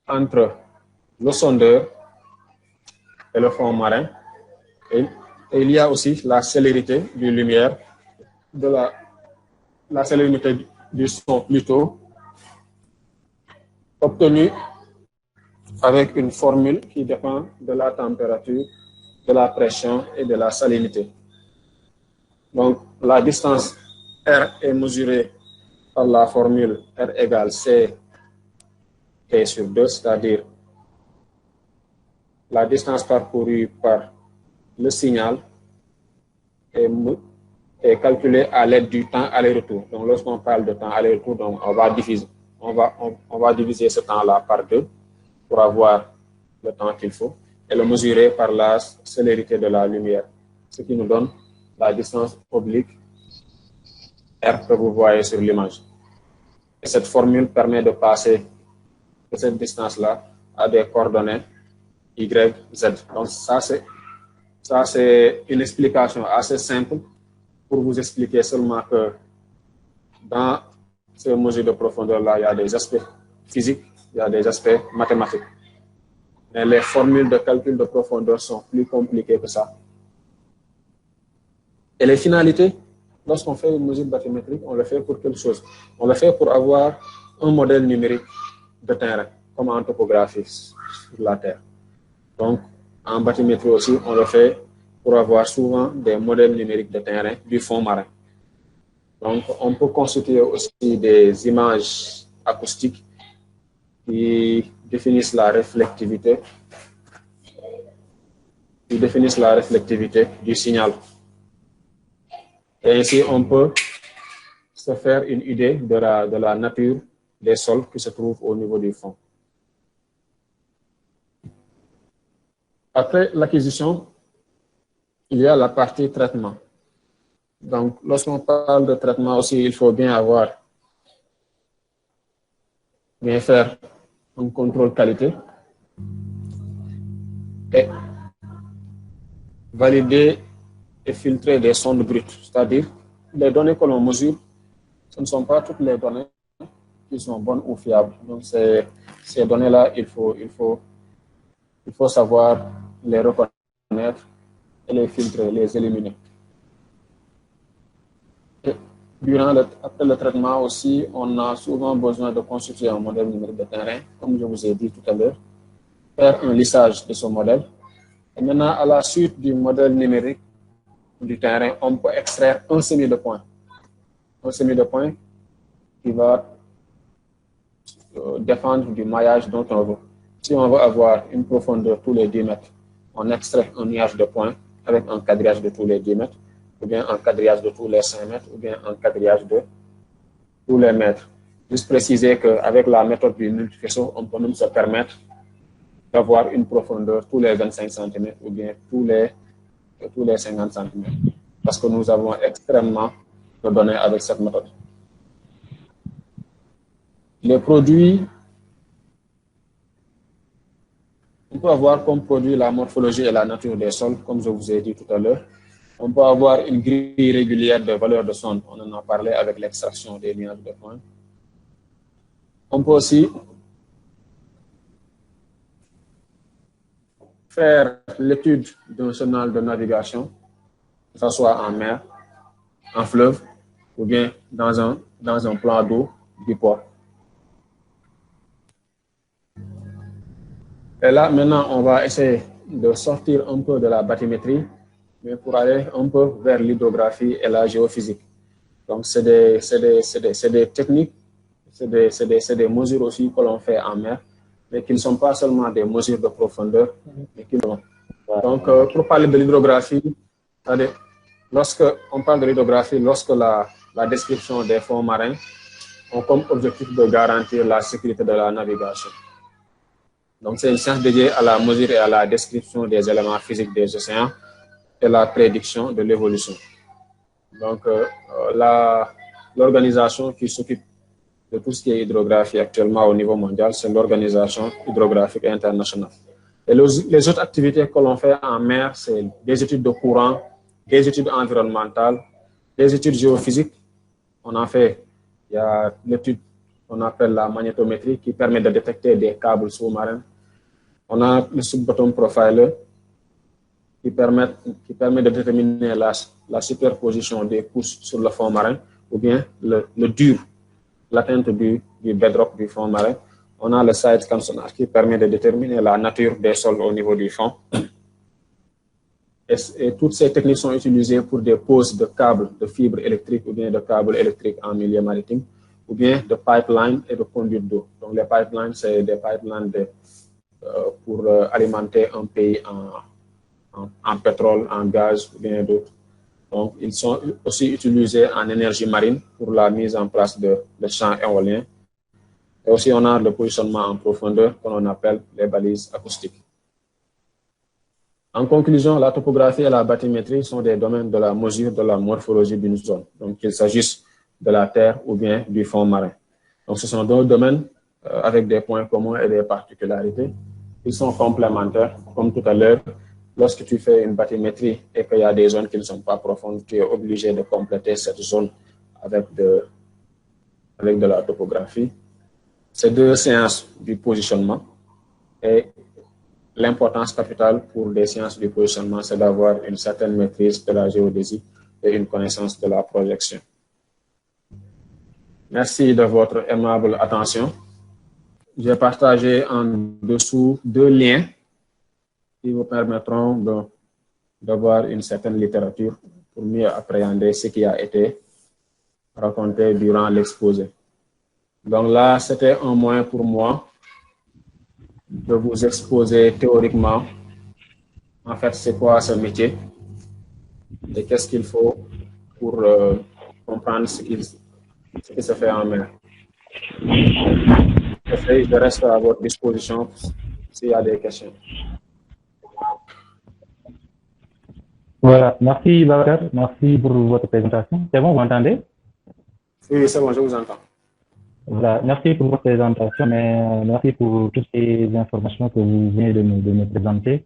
[SPEAKER 2] entre le sondeur et le fond marin. Et il y a aussi la célérité du lumière, la célérité du son plutôt, obtenue avec une formule qui dépend de la température, de la pression et de la salinité. Donc, la distance R est mesurée par la formule R égale C T sur 2, c'est-à-dire la distance parcourue par le signal est calculée à l'aide du temps aller-retour. Donc, lorsqu'on parle de temps aller-retour, donc on va diviser ce temps-là par 2 pour avoir le temps qu'il faut et le mesurer par la célérité de la lumière, ce qui nous donne la distance oblique R que vous voyez sur l'image. Et cette formule permet de passer de cette distance-là à des coordonnées Y, Z. Donc, ça, c'est une explication assez simple pour vous expliquer seulement que dans ces mesures de profondeur-là, il y a des aspects physiques, il y a des aspects mathématiques. Mais les formules de calcul de profondeur sont plus compliquées que ça. Et les finalités, lorsqu'on fait une mesure bathymétrique, on le fait pour quelque chose. On le fait pour avoir un modèle numérique de terrain, comme en topographie sur la Terre. Donc, en bathymétrie aussi, on le fait pour avoir souvent des modèles numériques de terrain du fond marin. Donc, on peut constituer aussi des images acoustiques qui définissent la réflectivité du signal. Et ainsi, on peut se faire une idée de la nature des sols qui se trouvent au niveau du fond. Après l'acquisition, il y a la partie traitement. Donc, lorsqu'on parle de traitement aussi, il faut bien faire un contrôle qualité. et valider et filtrer des sondes brutes, c'est-à-dire les données que l'on mesure, ce ne sont pas toutes les données qui sont bonnes ou fiables. Donc, ces données-là, il faut savoir les reconnaître et les filtrer, les éliminer. Et après le traitement aussi, on a souvent besoin de constituer un modèle numérique de terrain, comme je vous ai dit tout à l'heure, faire un lissage de ce modèle. Et maintenant, à la suite du modèle numérique du terrain, on peut extraire un semis de points. Un semis de points qui va dépendre du maillage dont on veut. Si on veut avoir une profondeur tous les 10 mètres, on extrait un nuage de points avec un quadrillage de tous les 10 mètres, ou bien un quadrillage de tous les 5 mètres, ou bien un quadrillage de tous les mètres. Juste préciser qu'avec la méthode du multifaisceau, on peut même se permettre d'avoir une profondeur tous les 25 cm ou bien tous les 50 cm. Parce que nous avons extrêmement de données avec cette méthode. Les produits, on peut avoir comme produit la morphologie et la nature des sols, comme je vous ai dit tout à l'heure. On peut avoir une grille régulière de valeur de sonde. On en a parlé avec l'extraction des nuages de points. On peut aussi faire l'étude d'un canal de navigation, que ce soit en mer, en fleuve, ou bien dans un plan d'eau du port. Et là, maintenant, on va essayer de sortir un peu de la bathymétrie, mais pour aller un peu vers l'hydrographie et la géophysique. Donc, c'est des techniques, c'est des mesures aussi que l'on fait en mer, mais qui ne sont pas seulement des mesures de profondeur, mais qui sont. Donc, pour parler de l'hydrographie, lorsque on parle de l'hydrographie, lorsque la description des fonds marins ont comme objectif de garantir la sécurité de la navigation. Donc, c'est une science dédiée à la mesure et à la description des éléments physiques des océans et la prédiction de l'évolution. Donc, l'organisation qui s'occupe de tout ce qui est hydrographie actuellement au niveau mondial, c'est l'Organisation hydrographique internationale. Et les autres activités que l'on fait en mer, c'est des études de courant, des études environnementales, des études géophysiques. On en fait, il y a l'étude qu'on appelle la magnétométrie qui permet de détecter des câbles sous-marins. On a le sub-bottom profiler qui permet de déterminer la superposition des couches sur le fond marin ou bien le dur, l'atteinte du bedrock du fond marin. On a le side scan sonar qui permet de déterminer la nature des sols au niveau du fond. Et toutes ces techniques sont utilisées pour des poses de câbles de fibres électriques ou bien de câbles électriques en milieu maritime ou bien de pipelines et de conduites d'eau. Donc les pipelines, c'est des pipelines pour alimenter un pays en pétrole, en gaz ou bien d'autres. Donc ils sont aussi utilisés en énergie marine pour la mise en place de champs éoliens. Et aussi on a le positionnement en profondeur qu'on appelle les balises acoustiques. En conclusion, la topographie et la bathymétrie sont des domaines de la mesure de la morphologie d'une zone. Donc, qu'il s'agisse de la terre ou bien du fond marin. Donc, ce sont deux domaines avec des points communs et des particularités. Ils sont complémentaires. Comme tout à l'heure, lorsque tu fais une bathymétrie et qu'il y a des zones qui ne sont pas profondes, tu es obligé de compléter cette zone avec de la topographie. Ces deux séances du positionnement et l'importance capitale pour les sciences du positionnement, c'est d'avoir une certaine maîtrise de la géodésie et une connaissance de la projection. Merci de votre aimable attention. J'ai partagé en dessous deux liens qui vous permettront d'avoir une certaine littérature pour mieux appréhender ce qui a été raconté durant l'exposé. Donc là, c'était un moyen pour moi de vous exposer théoriquement, en fait, c'est quoi ce métier et qu'est-ce qu'il faut pour comprendre ce qui se fait en mer. Je reste à votre disposition s'il y a des questions.
[SPEAKER 1] Voilà, merci Babacar, merci pour votre présentation. C'est bon, vous m'entendez?
[SPEAKER 2] Oui, c'est bon, je vous entends.
[SPEAKER 1] Voilà, merci pour votre présentation, mais merci pour toutes ces informations que vous venez de me présenter.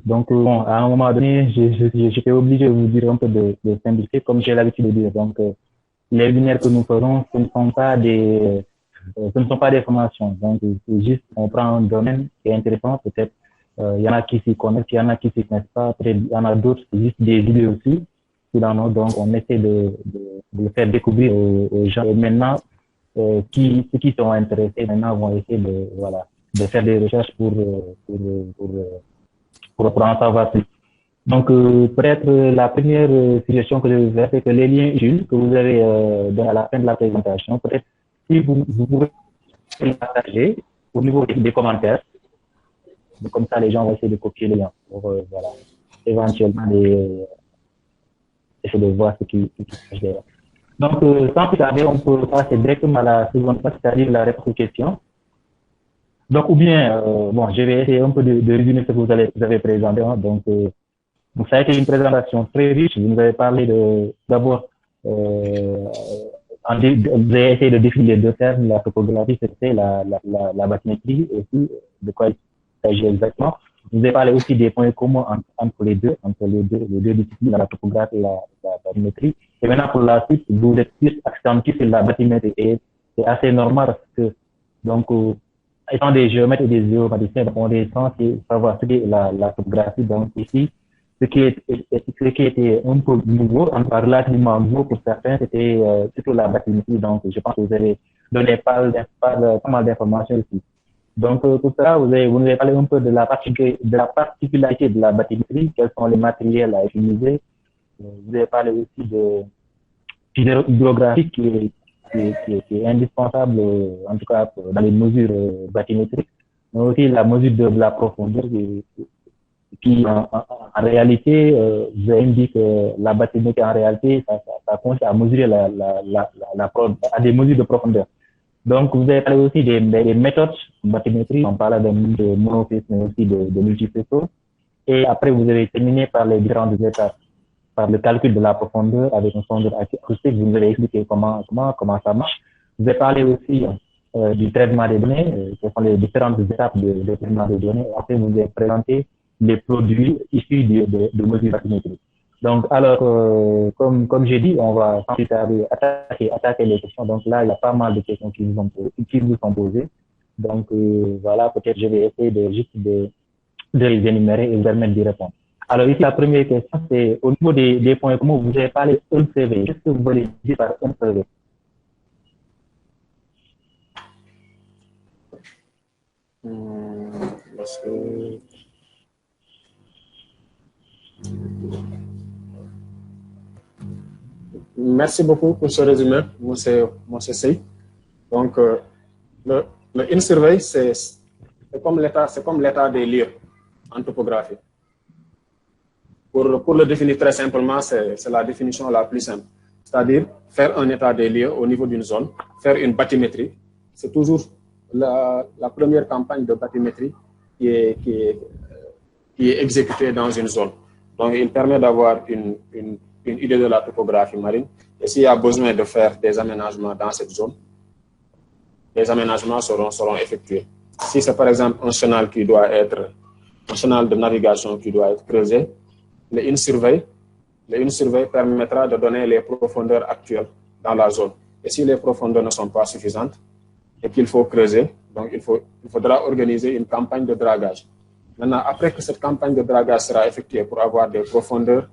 [SPEAKER 1] Donc, bon, à un moment donné, j'étais obligé de vous dire un peu de simplifier, comme j'ai l'habitude de dire. Donc, les webinaires que nous faisons, ce ne sont pas des formations. Donc, c'est juste, on prend un domaine qui est intéressant. Peut-être, il y en a qui s'y connaissent, il y en a qui s'y connaissent pas. Après, il y en a d'autres, c'est juste des idées aussi. Donc, on essaie de faire découvrir aux gens. Et maintenant, ceux qui sont intéressés maintenant vont essayer de faire des recherches pour en savoir plus. Donc, peut-être la première suggestion que je vais faire, c'est que les liens utiles que vous avez à la fin de la présentation, peut-être si vous pouvez les partager au niveau des commentaires, comme ça les gens vont essayer de copier les liens pour éventuellement essayer de voir ce qui se passe derrière. Donc, sans plus tarder, on peut passer directement à la seconde partie, c'est-à-dire la réponse aux questions. Donc, ou bien, bon, je vais essayer un peu de résumer ce que vous avez présenté. Hein. Donc, ça a été une présentation très riche. Vous nous avez parlé d'abord, vous avez essayé de définir les deux termes, la topographie, c'était la bathymétrie, et aussi de quoi il s'agit exactement. Vous avez parlé aussi des points communs entre les deux disciplines, la topographie et la bathymétrie. Et maintenant, pour la suite, vous êtes plus accentué sur la bathymétrie. Et c'est assez normal parce que, donc, étant des géomètres et des géomaticiens, on est censé savoir ce qu'est la topographie. Donc, ici, ce qui était un peu nouveau, en part relativement nouveau pour certains, c'était surtout la bathymétrie. Donc, je pense que vous avez donné pas mal d'informations ici. Donc, tout ça, vous nous avez parlé un peu de la particularité de la bathymétrie, quels sont les matériels à utiliser. Vous avez parlé aussi de hydrographie qui est indispensable, en tout cas dans les mesures bathymétriques, mais aussi la mesure de la profondeur qui en réalité, vous avez dit que la bathymétrie, en réalité, ça consiste à mesurer à des mesures de profondeur. Donc, vous avez parlé aussi des méthodes de bathymétrie, on parle de monofisme, mais aussi de multifaisceau. Et après, vous avez terminé par les différentes étapes, par le calcul de la profondeur avec un sondeur acoustique. Vous nous avez expliqué comment ça marche. Vous avez parlé aussi du traitement des données, ce sont les différentes étapes de traitement des données. Après, vous avez présenté les produits issus de mesures bathymétriques. Donc, alors, comme j'ai dit, on va sans plus tarder attaquer les questions. Donc là, il y a pas mal de questions qui vous sont posées. Donc, voilà, peut-être je vais essayer de les énumérer et vous permettre d'y répondre. Alors ici, la première question, c'est au niveau des points communs, vous avez parlé d'un CV. Qu'est-ce que vous voulez dire par un CV?
[SPEAKER 2] Parce que... Merci beaucoup pour ce résumé, M. Sey. Donc, le in-survey, c'est comme l'état des lieux en topographie. Pour le définir très simplement, c'est la définition la plus simple. C'est-à-dire faire un état des lieux au niveau d'une zone, faire une bathymétrie. C'est toujours la première campagne de bathymétrie qui est exécutée dans une zone. Donc, il permet d'avoir une idée de la topographie marine. Et s'il y a besoin de faire des aménagements dans cette zone, les aménagements seront effectués. Si c'est par exemple un chenal un chenal de navigation qui doit être creusé, le in-survey permettra de donner les profondeurs actuelles dans la zone. Et si les profondeurs ne sont pas suffisantes et qu'il faut creuser, donc il faudra organiser une campagne de dragage. Maintenant, après que cette campagne de dragage sera effectuée pour avoir des profondeurs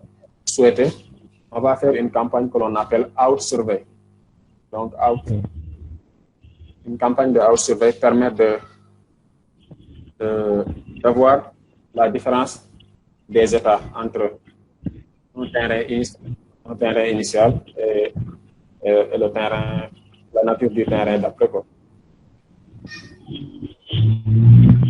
[SPEAKER 2] souhaitées, on va faire une campagne que l'on appelle out-survey. Donc, une campagne de out-survey permet d'avoir la différence des états entre un terrain initial et le terrain, la nature du terrain d'après.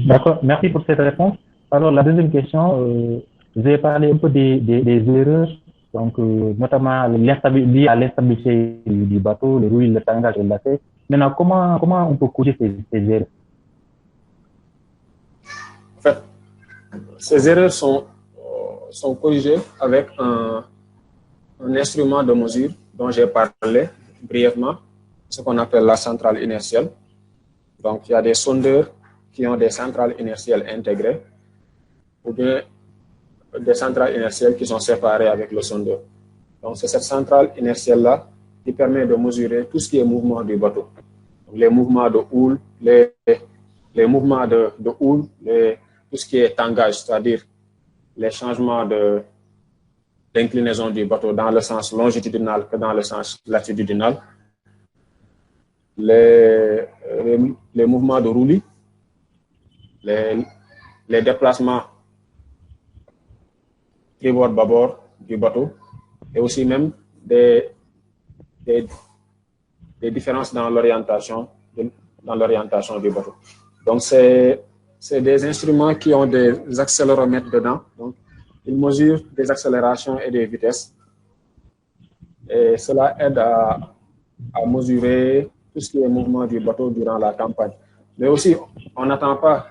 [SPEAKER 1] D'accord, merci pour cette réponse. Alors, la deuxième question, vous avez parlé un peu des erreurs, donc notamment liées à l'instabilité du bateau, le rouille, le tangage et l'accès. Maintenant, comment on peut corriger ces erreurs?
[SPEAKER 2] En fait, ces erreurs sont corrigées avec un instrument de mesure dont j'ai parlé brièvement. ce qu'on appelle la centrale inertielle. Donc, il y a des sondeurs qui ont des centrales inertielles intégrées ou bien des centrales inertielles qui sont séparées avec le sondeur. Donc, c'est cette centrale inertielle-là qui permet de mesurer tout ce qui est mouvement du bateau. Donc, les mouvements de houle, les mouvements de houle, tout ce qui est tangage, c'est-à-dire les changements d'inclinaison du bateau dans le sens longitudinal que dans le sens latitudinal, les mouvements de roulis, les déplacements tribord-bâbord du bateau et aussi même des différences dans l'orientation du bateau. Donc, c'est des instruments qui ont des accéléromètres dedans. Donc, ils mesurent des accélérations et des vitesses. Et cela aide à mesurer tout ce qui est mouvement du bateau durant la campagne. Mais aussi, on n'attend pas.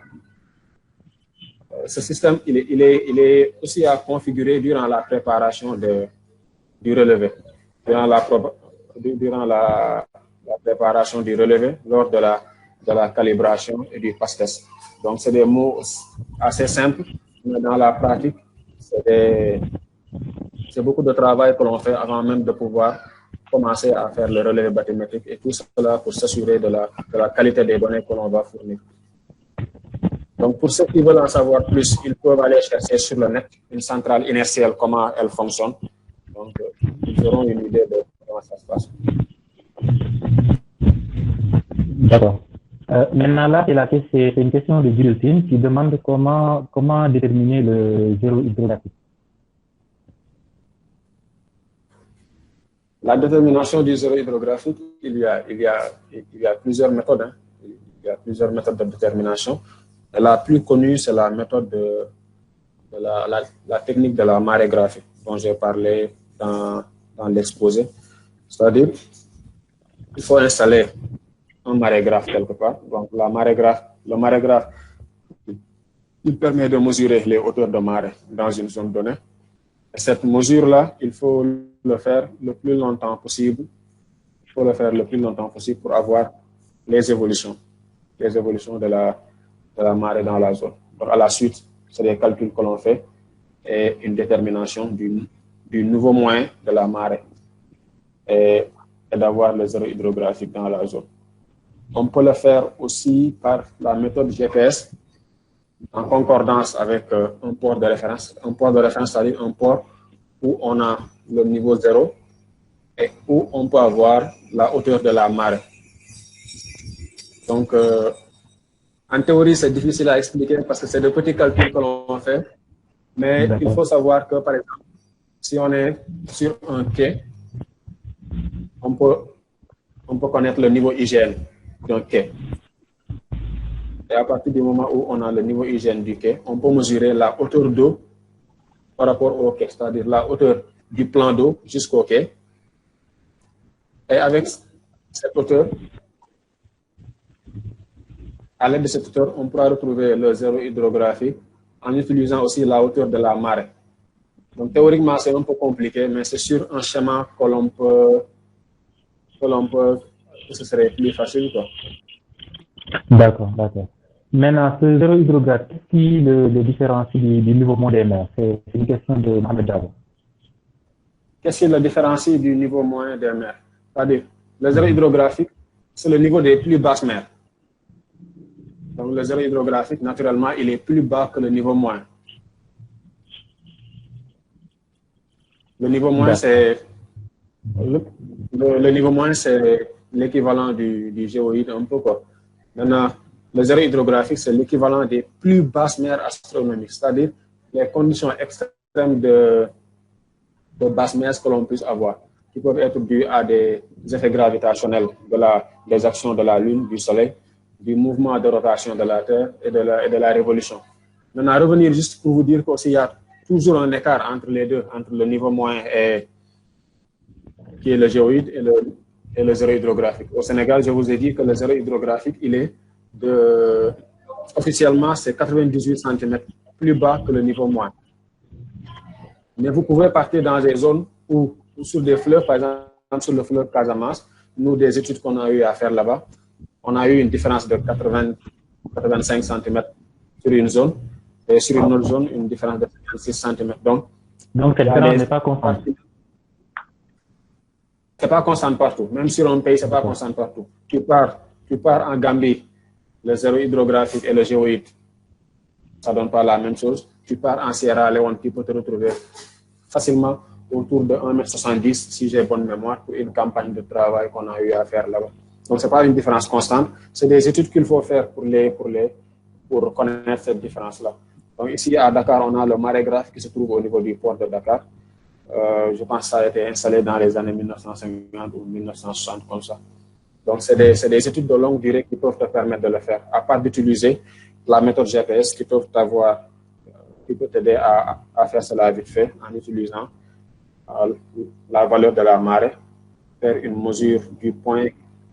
[SPEAKER 2] Ce système, il est aussi à configurer durant la préparation du relevé. Durant la préparation du relevé, lors de la calibration et du pass-test. Donc, c'est des mots assez simples, mais dans la pratique, c'est beaucoup de travail que l'on fait avant même de pouvoir commencer à faire le relevé bathymétrique et tout cela pour s'assurer de la qualité des données que l'on va fournir. Donc, pour ceux qui veulent en savoir plus, ils peuvent aller chercher sur le net une centrale inertielle, comment elle fonctionne. Donc, ils auront une idée de comment ça se passe.
[SPEAKER 1] D'accord. Maintenant, là, c'est une question de Gilles qui demande comment déterminer le zéro hydrographique.
[SPEAKER 2] La détermination du zéro hydrographique, il y a plusieurs méthodes. Hein. Il y a plusieurs méthodes de détermination. Et la plus connue, c'est la méthode de la technique de la marégraphie dont j'ai parlé dans l'exposé. C'est-à-dire, il faut installer un marégraphe quelque part. Donc, le marégraphe, il permet de mesurer les hauteurs de marée dans une zone donnée. Et cette mesure-là, il faut le faire le plus longtemps possible. Il faut le faire le plus longtemps possible pour avoir les évolutions de la marée dans la zone. Donc, à la suite, c'est des calculs que l'on fait et une détermination du nouveau moyen de la marée et d'avoir le zéro hydrographique dans la zone. On peut le faire aussi par la méthode GPS en concordance avec un port de référence. Un port de référence, c'est-à-dire un port où on a le niveau 0 et où on peut avoir la hauteur de la marée. Donc, en théorie, c'est difficile à expliquer parce que c'est de petits calculs que l'on fait. Mais il faut savoir que, par exemple, si on est sur un quai, on peut connaître le niveau hygiène d'un quai. Et à partir du moment où on a le niveau hygiène du quai, on peut mesurer la hauteur d'eau par rapport au quai, c'est-à-dire la hauteur du plan d'eau jusqu'au quai. Et avec cette hauteur, à l'aide de cette hauteur, on pourra retrouver le zéro hydrographique en utilisant aussi la hauteur de la marée. Donc théoriquement, c'est un peu compliqué, mais c'est sur un schéma que ce serait plus facile, quoi.
[SPEAKER 1] D'accord. Maintenant, ce zéro hydrographique, qu'est-ce qui le différencie du niveau moyen des mers? C'est une question de Mohamed Dabo.
[SPEAKER 2] Qu'est-ce qui le différencie du niveau moyen des mers? C'est-à-dire, le zéro hydrographique, c'est le niveau des plus basses mers. Donc, le zéro hydrographique, naturellement, il est plus bas que le niveau moyen. Le niveau moyen, c'est le niveau moyen, c'est l'équivalent du géoïde, un peu, quoi. Maintenant, le zéro hydrographique, c'est l'équivalent des plus basses mers astronomiques, c'est-à-dire les conditions extrêmes de basses mers que l'on puisse avoir, qui peuvent être dues à des effets gravitationnels des actions de la Lune, du Soleil, du mouvement de rotation de la Terre et de la révolution. Maintenant, revenir juste pour vous dire qu'il y a toujours un écart entre les deux, entre le niveau moyen qui est le géoïde et le zéro hydrographique. Au Sénégal, je vous ai dit que le zéro hydrographique, il est officiellement, c'est 98 cm plus bas que le niveau moyen. Mais vous pouvez partir dans des zones où sur des fleuves, par exemple sur le fleuve Casamance, nous, des études qu'on a eu à faire là-bas, on a eu une différence de 85 cm sur une zone, et sur une autre zone, une différence de 56 cm.
[SPEAKER 1] Donc cette différence n'est pas constante.
[SPEAKER 2] C'est pas constante partout. Même sur un pays, c'est pas constante partout. Tu pars en Gambie, le zéro hydrographique et le géoïde, ça donne pas la même chose. Tu pars en Sierra Leone, tu peux te retrouver facilement autour de 1,70 m, si j'ai bonne mémoire, pour une campagne de travail qu'on a eu à faire là-bas. Donc, c'est pas une différence constante. C'est des études qu'il faut faire pour connaître cette différence-là. Donc, ici, à Dakar, on a le marégraphe qui se trouve au niveau du port de Dakar. Je pense que ça a été installé dans les années 1950 ou 1960, comme ça. Donc, c'est des études de longue durée qui peuvent te permettre de le faire, à part d'utiliser la méthode GPS qui peut t'aider à faire cela vite fait en utilisant la valeur de la marée, faire une mesure du point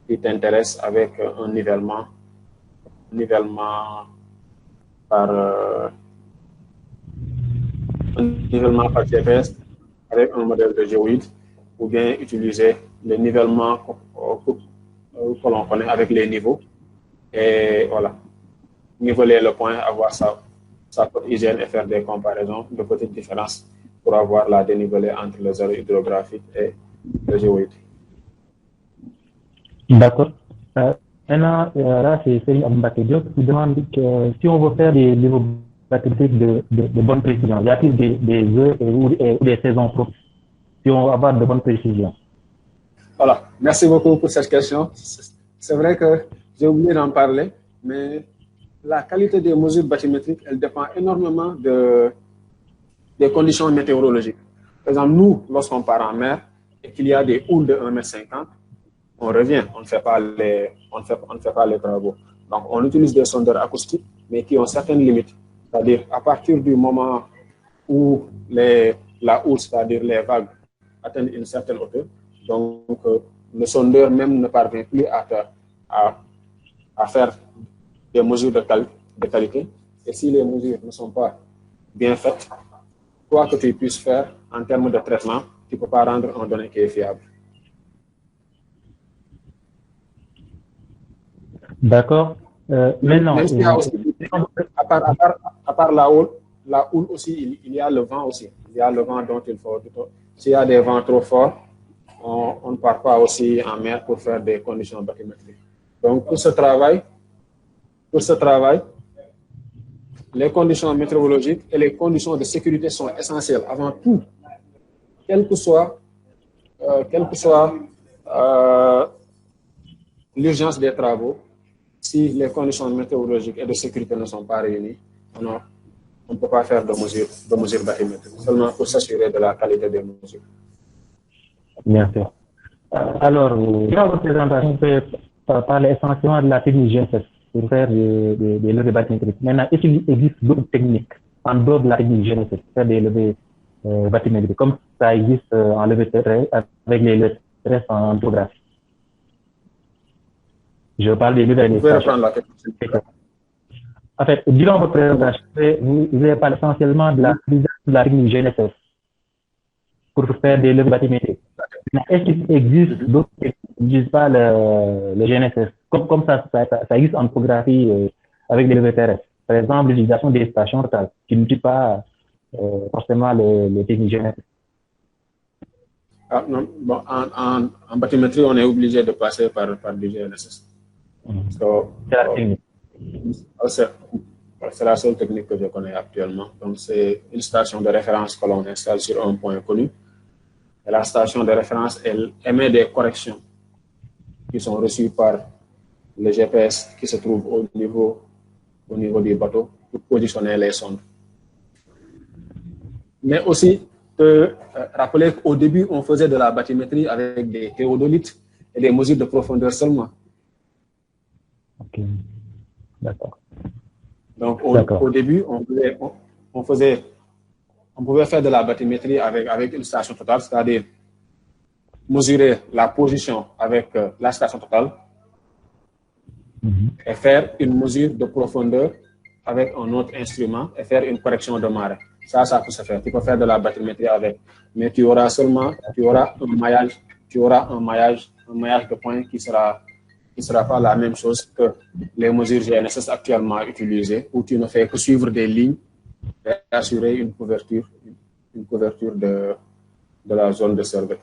[SPEAKER 2] qui t'intéresse avec un nivellement par GPS avec un modèle de géoïde, ou bien utiliser le nivellement que l'on connaît avec les niveaux, et voilà, niveler le point, avoir sa propre hygiène et faire des comparaisons de petites différences pour avoir la dénivelée entre le zéro hydrographique et le géoïde.
[SPEAKER 1] D'accord. Maintenant, là, c'est Céline Aboubaké Diop qui demande que si on veut faire des niveaux bathymétriques de bonne précision, y a-t-il des heures ou des saisons propres si on veut avoir de bonnes précisions?
[SPEAKER 2] Voilà, merci beaucoup pour cette question. C'est vrai que j'ai oublié d'en parler, mais la qualité des mesures bathymétriques, elle dépend énormément des conditions météorologiques. Par exemple, nous, lorsqu'on part en mer et qu'il y a des houles de 1,50 m, on revient, on ne fait pas les travaux. Donc, on utilise des sondeurs acoustiques, mais qui ont certaines limites. C'est-à-dire, à partir du moment où la houle, c'est-à-dire les vagues, atteignent une certaine hauteur, donc le sondeur même ne parvient plus à faire des mesures de qualité. Et si les mesures ne sont pas bien faites, quoi que tu puisses faire en termes de traitement, tu ne peux pas rendre un donné qui est fiable.
[SPEAKER 1] D'accord. Maintenant,
[SPEAKER 2] même s'il y a aussi, à part la houle aussi, il y a le vent aussi. Il y a le vent dont il faut. S'il y a des vents trop forts, on ne part pas aussi en mer pour faire des conditions bathymétriques. Donc, pour ce travail, les conditions météorologiques et les conditions de sécurité sont essentielles avant tout, quelle que soit l'urgence des travaux. Si les conditions météorologiques et de sécurité ne sont pas réunies, on ne peut pas faire de mesures bathymétriques, seulement pour s'assurer de la qualité des mesures.
[SPEAKER 1] Bien sûr. Alors, dans votre présentation, on peut parler essentiellement de la technique GNSS pour faire des levées bathymétriques. Maintenant, est-ce qu'il existe d'autres techniques en dehors de la technique GNSS pour faire des levées bathymétriques, comme ça existe en levée terrestre avec les levées terrestres en topographie? Je parle des levées avec les stations. En fait, durant votre présentation, vous avez parlé essentiellement de la technique GNSS pour faire des levées bathymétriques. Est-ce qu'il existe d'autres techniques qui n'utilisent pas le GNSS, comme ça existe en topographie avec des levées terrestres? Par exemple, l'utilisation des stations totales qui n'utilisent pas forcément les techniques GNSS.
[SPEAKER 2] Ah, non, bon, en bathymétrie, on est obligé de passer par du GNSS.
[SPEAKER 1] C'est la technique.
[SPEAKER 2] C'est la seule technique que je connais actuellement. Donc, c'est une station de référence que l'on installe sur un point connu. Et la station de référence, elle émet des corrections qui sont reçues par le GPS qui se trouve au niveau du bateau pour positionner les sondes. Mais aussi, rappeler qu'au début, on faisait de la bathymétrie avec des théodolites et des mesures de profondeur seulement.
[SPEAKER 1] Ok, d'accord.
[SPEAKER 2] Donc, au début, on pouvait faire de la bathymétrie avec une station totale, c'est-à-dire mesurer la position avec la station totale et faire une mesure de profondeur avec un autre instrument et faire une correction de marée. Ça peut se faire. Tu peux faire de la bathymétrie avec, mais tu auras un maillage tu auras un maillage de points qui sera pas la même chose que les mesures GNSS actuellement utilisées, où tu ne fais que suivre des lignes et assurer une couverture de la zone de survey.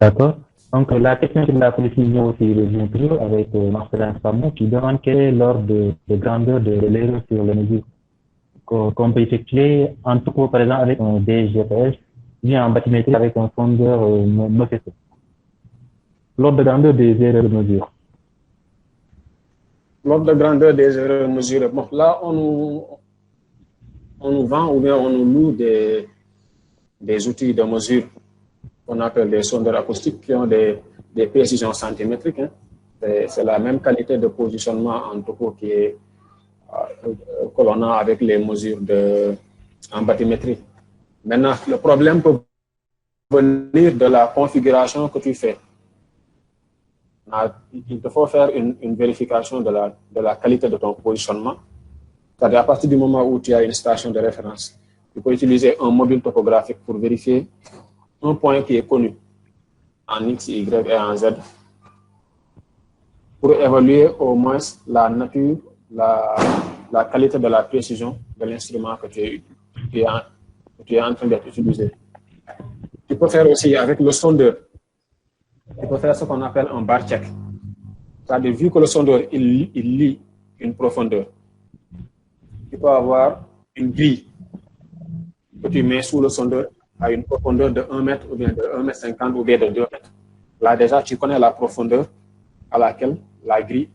[SPEAKER 1] D'accord. Donc, la question sur la précision aussi revient toujours avec Marcelin Samou qui demande quel est l'ordre de grandeur de l'erreur sur les mesures qu'on peut effectuer, en tout cas, par exemple, avec un DGPS, bien en bathymétrie avec un sondeur MOFESO. L'ordre de grandeur des erreurs de mesure.
[SPEAKER 2] L'ordre de grandeur des erreurs de mesure. Bon, là, on nous vend ou bien on nous loue des outils de mesure qu'on appelle des sondeurs acoustiques qui ont des précisions centimétriques. Hein. C'est la même qualité de positionnement en topo qui est que l'on a avec les mesures en bathymétrie. Maintenant, le problème peut venir de la configuration que tu fais. Il te faut faire une vérification de la qualité de ton positionnement. C'est-à-dire à partir du moment où tu as une station de référence, tu peux utiliser un mobile topographique pour vérifier un point qui est connu en X, Y et en Z pour évaluer au moins la nature, la qualité de la précision de l'instrument que tu es en train d'être utilisé. Tu peux faire aussi avec le sondeur. Tu peux faire ce qu'on appelle un bar check. C'est-à-dire, vu que le sondeur, il lit une profondeur, tu peux avoir une grille que tu mets sous le sondeur à une profondeur de 1 mètre ou bien de 1,50 m ou bien de 2 mètres. Là, déjà, tu connais la profondeur à laquelle la grille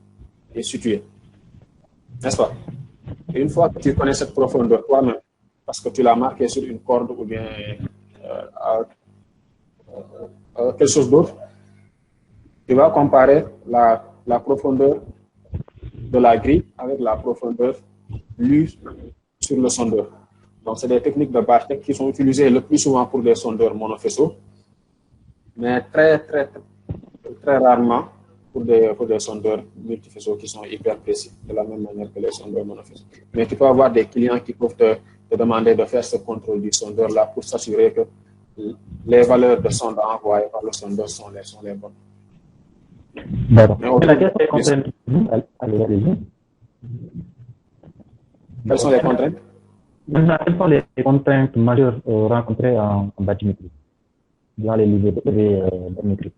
[SPEAKER 2] est située. N'est-ce pas? Et une fois que tu connais cette profondeur toi-même, parce que tu l'as marqué sur une corde ou bien quelque chose d'autre, tu vas comparer la profondeur de la grille avec la profondeur lue sur le sondeur. Donc, c'est des techniques de Bartek qui sont utilisées le plus souvent pour des sondeurs monofaisceaux, mais très rarement pour des sondeurs multifaisceaux qui sont hyper précis, de la même manière que les sondeurs monofaisceaux. Mais tu peux avoir des clients qui peuvent te demander de faire ce contrôle du sondeur-là pour s'assurer que les valeurs de sonde envoyées par le sondeur sont les bonnes.
[SPEAKER 1] D'accord. Quelles sont les contraintes? Maintenant, quelles sont les contraintes majeures rencontrées en bathymétrie, dans les livres de bathymétrie?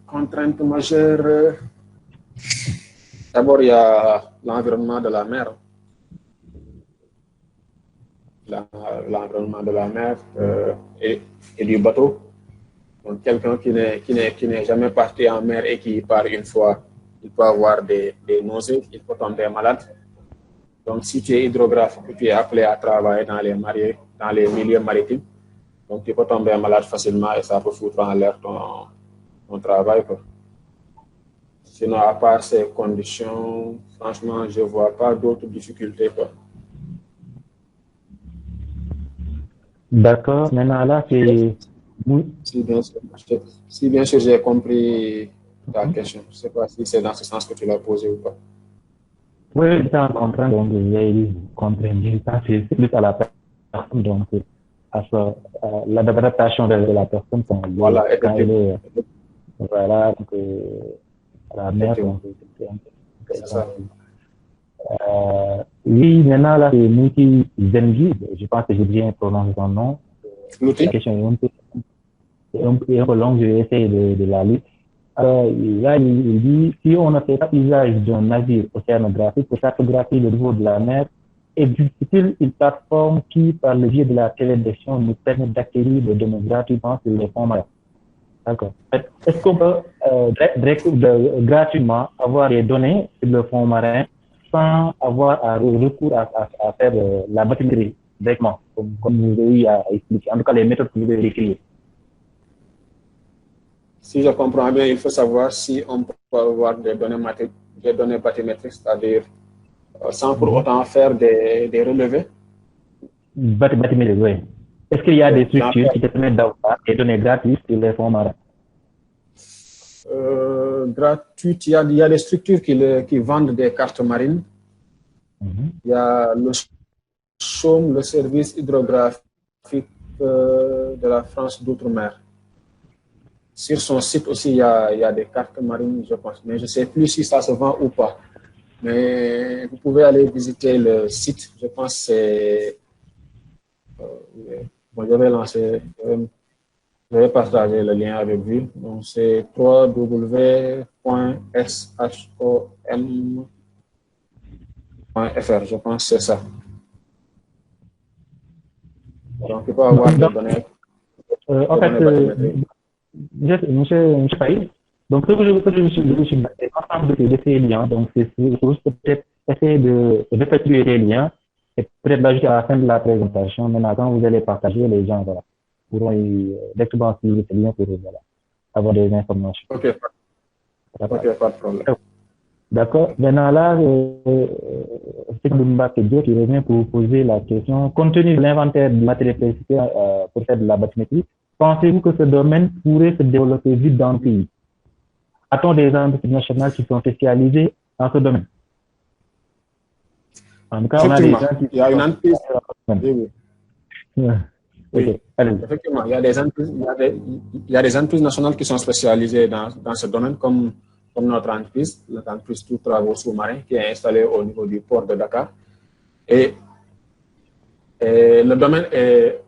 [SPEAKER 2] Contraintes majeures, d'abord il y a l'environnement de la mer. L'environnement de la mer et du bateau. Donc quelqu'un qui n'est jamais parti en mer et qui part une fois, il peut avoir des nausées, il peut tomber malade. Donc si tu es hydrographe, tu es appelé à travailler dans les milieux maritimes, donc tu peux tomber malade facilement et ça peut foutre en l'air ton travail. Sinon, à part ces conditions, franchement, je ne vois pas d'autres difficultés.
[SPEAKER 1] D'accord. Maintenant, là, c'est...
[SPEAKER 2] Si bien sûr j'ai compris ta question, je ne sais pas si c'est dans ce sens que tu l'as posé ou pas.
[SPEAKER 1] Oui, c'est en contraint, donc j'ai compris. C'est plus à la personne, donc à l'adaptation de la personne quand elle est voilà, donc, à la mer.
[SPEAKER 2] C'est ça.
[SPEAKER 1] Oui, maintenant, là, c'est Mouti Zengi, je pense que j'ai bien prononcé son nom. La question est un peu longue, je vais essayer de la lire. Alors, là, il dit, si on ne fait pas usage d'un navire océanographique pour cartographier le niveau de la mer, existe-t-il une plateforme qui, par le biais de la télédétection, nous permet d'acquérir des données gratuitement sur les fonds marins? D'accord. Est-ce qu'on peut gratuitement avoir des données sur le fond marin sans avoir recours à faire la bathymétrie directement, comme vous avez eu à expliquer, en tout cas les méthodes que vous avez décrites?
[SPEAKER 2] Si je comprends bien, il faut savoir si on peut avoir des données bathymétriques, c'est-à-dire sans pour autant faire des relevés.
[SPEAKER 1] Bathymétrie, oui. Est-ce qu'il y a des structures qui te permettent d'avoir des données gratuites sur les fonds marins?
[SPEAKER 2] Gratuites, il y a des structures qui vendent des cartes marines. Il y a le SHOM, le service hydrographique de la France d'outre-mer. Sur son site aussi, il y a des cartes marines, je pense. Mais je ne sais plus si ça se vend ou pas. Mais vous pouvez aller visiter le site. Je pense que c'est... bon, je vais lancer... je vais partager le lien avec vous. Donc, c'est www.shom.fr. Je pense que c'est ça. Donc, il peut avoir des données.
[SPEAKER 1] En fait, monsieur Faye, donc ce que je me suis dit, c'est l'ensemble de ces liens. Donc, c'est juste peut-être essayer de répertorier les liens et peut-être l'ajouter à la fin de la présentation. Maintenant, quand vous allez partager, les gens voilà, pourront directement suivre ces liens pour voilà, avoir des informations.
[SPEAKER 2] Ok, pas de problème.
[SPEAKER 1] D'accord. Maintenant, là, c'est Mbappé qui revient pour vous poser la question. Compte tenu de l'inventaire de matériel précité pour faire de la bathymétrie, pensez-vous que ce domaine pourrait se développer vite dans le pays? A-t-on des entreprises nationales qui sont spécialisées dans ce domaine? En tout cas, on a des gens qui...
[SPEAKER 2] Il y a une entreprise.
[SPEAKER 1] Okay.
[SPEAKER 2] Effectivement, il y a des entreprises nationales qui sont spécialisées dans ce domaine, comme notre entreprise Tout Travaux Sous-Marins, qui est installée au niveau du port de Dakar. Et le domaine est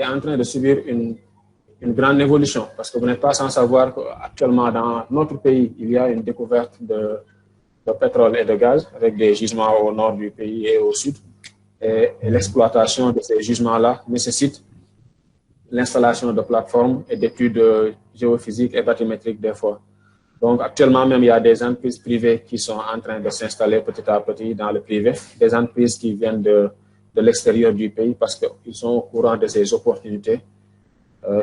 [SPEAKER 2] en train de subir une grande évolution, parce que vous n'êtes pas sans savoir qu'actuellement dans notre pays, il y a une découverte de pétrole et de gaz avec des gisements au nord du pays et au sud. Et l'exploitation de ces gisements-là nécessite l'installation de plateformes et d'études géophysiques et bathymétriques des fois. Donc, actuellement même, il y a des entreprises privées qui sont en train de s'installer petit à petit dans le privé, des entreprises qui viennent de l'extérieur du pays parce qu'ils sont au courant de ces opportunités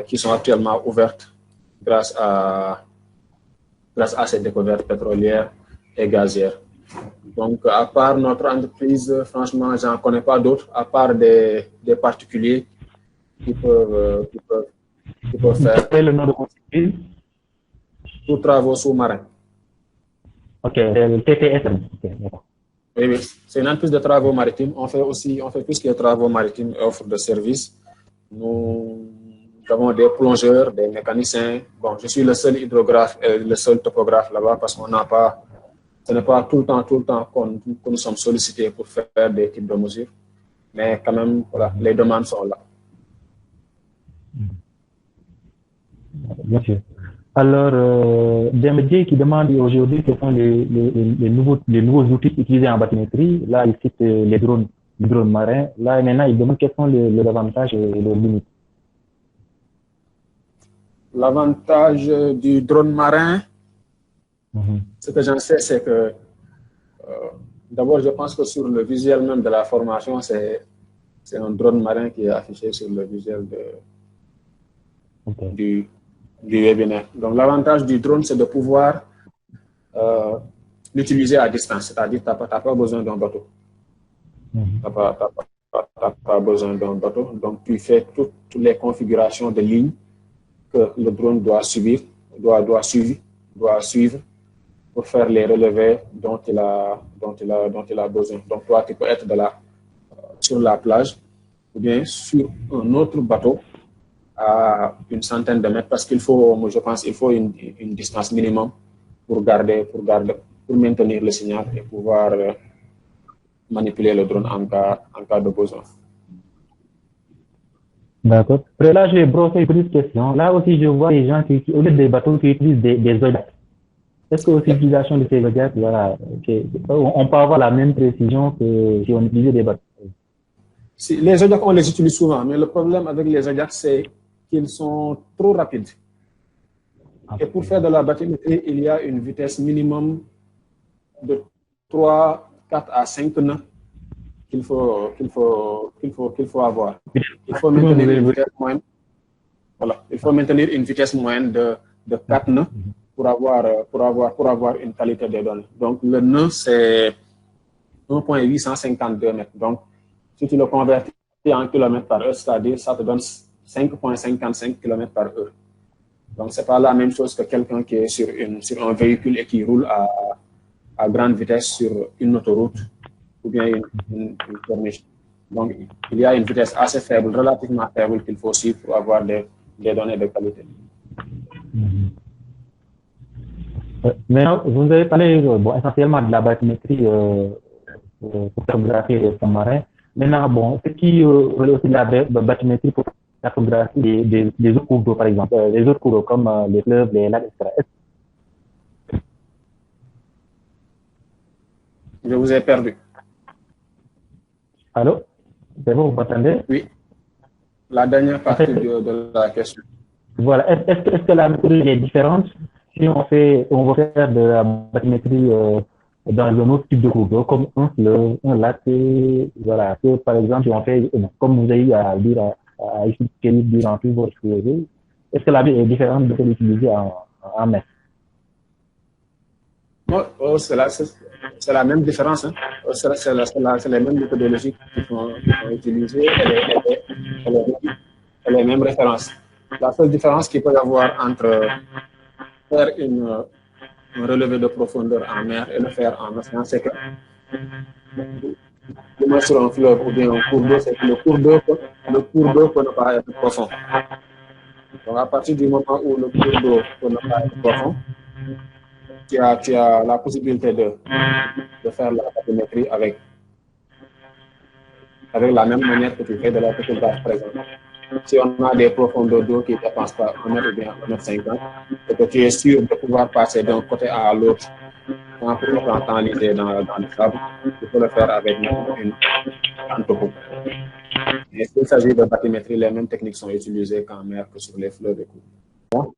[SPEAKER 2] qui sont actuellement ouvertes grâce à ces découvertes pétrolières et gazières. Donc, à part notre entreprise, franchement, je n'en connais pas d'autres, à part des particuliers qui peuvent faire.
[SPEAKER 1] Quel est le nom de votre entreprise?
[SPEAKER 2] Tout Travaux Sous-Marins.
[SPEAKER 1] Ok, le TTSM. Okay,
[SPEAKER 2] oui, c'est une entreprise de travaux maritimes. On fait tout ce qui est travaux maritimes et offres de services. Nous avons des plongeurs, des mécaniciens. Bon, je suis le seul hydrographe et le seul topographe là-bas parce qu'on n'a pas, ce n'est pas tout le temps que nous sommes sollicités pour faire des types de mesures. Mais quand même, voilà, les demandes sont là.
[SPEAKER 1] Bien sûr. Alors, Dembélé qui demande aujourd'hui quels sont les nouveaux outils utilisés en bathymétrie. Là, il cite les drones marins. Là, maintenant, il demande quels sont les avantages et les limites.
[SPEAKER 2] L'avantage du drone marin, ce que j'en sais, c'est que d'abord, je pense que sur le visuel même de la formation, c'est un drone marin qui est affiché sur le visuel du webinaire. Donc, l'avantage du drone, c'est de pouvoir l'utiliser à distance, c'est-à-dire que tu n'as pas besoin d'un bateau. Tu n'as pas besoin d'un bateau. Donc, tu fais toutes les configurations de lignes que le drone doit suivre pour faire les relevés dont il a besoin. Donc, toi, tu peux être sur la plage ou bien sur un autre bateau à une centaine de mètres parce qu'il faut, je pense, une distance minimum pour maintenir le signal et pouvoir manipuler le drone en cas de besoin.
[SPEAKER 1] D'accord. Après là, je vais brosser une petite question. Là aussi, je vois les gens qui au lieu des bateaux, qui utilisent des Zodiacs. Est-ce que aussi l'utilisation de ces Zodiacs, voilà, on peut avoir la même précision que si on utilisait des bateaux?
[SPEAKER 2] Les Zodiacs, on les utilise souvent, mais le problème avec les Zodiacs, c'est qu'ils sont trop rapides. Et pour faire de la bathymétrie, il y a une vitesse minimum de 3, 4 à 5 nœuds qu'il faut avoir. Il faut maintenir une vitesse moyenne. Voilà, il faut maintenir une vitesse moyenne de 4 nœuds pour avoir une qualité des données. Donc, le nœud, c'est 1,852 mètres. Donc, si tu le convertis en kilomètres par heure, c'est-à-dire ça te donne 5,55 km par heure. Donc, ce n'est pas la même chose que quelqu'un qui est sur un véhicule et qui roule à grande vitesse sur une autoroute ou bien une corniche. Donc, il y a une vitesse assez faible, relativement faible qu'il faut suivre pour avoir des données de qualité.
[SPEAKER 1] Maintenant, vous avez parlé essentiellement de la bathymétrie pour cartographier les fonds marins. Maintenant, bon, ce qui relève aussi de la bathymétrie pour cartographier des autres cours d'eau, par exemple, les autres cours d'eau comme les fleuves, les lacs, etc.
[SPEAKER 2] Je vous ai perdu.
[SPEAKER 1] Allô? C'est bon, vous m'entendez?
[SPEAKER 2] Oui. La dernière partie de la question.
[SPEAKER 1] Voilà. Est-ce que la méthodologie est différente si on veut faire de la bathymétrie dans un autre type de cours d'eau, comme un fleuve, un lac, et voilà, que par exemple, si on fait, comme vous avez eu à dire à expliquer durant tout votre sujet, est-ce que la vie est différente de celle utilisée en mer?
[SPEAKER 2] Non, c'est la même différence. Hein. C'est les mêmes méthodologies qui sont utilisées et les mêmes références. La seule différence qu'il peut y avoir entre faire un relevé de profondeur en mer et le faire en océan, c'est que sur un fleuve ou bien un cours d'eau, c'est que le cours d'eau peut ne pas être profond. Donc, à partir du moment où le cours d'eau peut ne pas être profond, tu as la possibilité de faire la bathymétrie avec la même manière que tu fais de la cartographie, par exemple. Si on a des profondeurs d'eau qui ne dépassent pas 1 mètre ou bien 1,50 m, et que tu es sûr de pouvoir passer d'un côté à l'autre sans pour autant t'enliser dans le sable, tu peux le faire avec une topo. Et s'il s'agit de bathymétrie, les mêmes techniques sont utilisées qu'en mer que sur les fleuves et cours.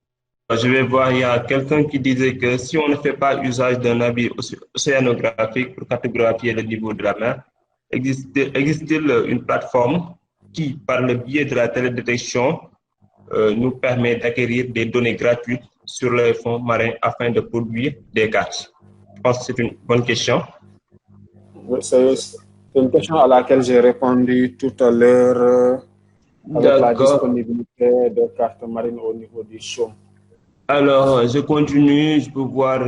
[SPEAKER 3] Je vais voir, il y a quelqu'un qui disait que si on ne fait pas usage d'un habit océanographique pour cartographier le niveau de la mer, existe-t-il une plateforme qui, par le biais de la télédétection, nous permet d'acquérir des données gratuites sur les fonds marins afin de produire des cartes? Je pense que c'est une bonne question.
[SPEAKER 2] C'est une question à laquelle j'ai répondu tout à l'heure avec la disponibilité de cartes marines au niveau du CHOM.
[SPEAKER 3] Alors, je continue, je peux voir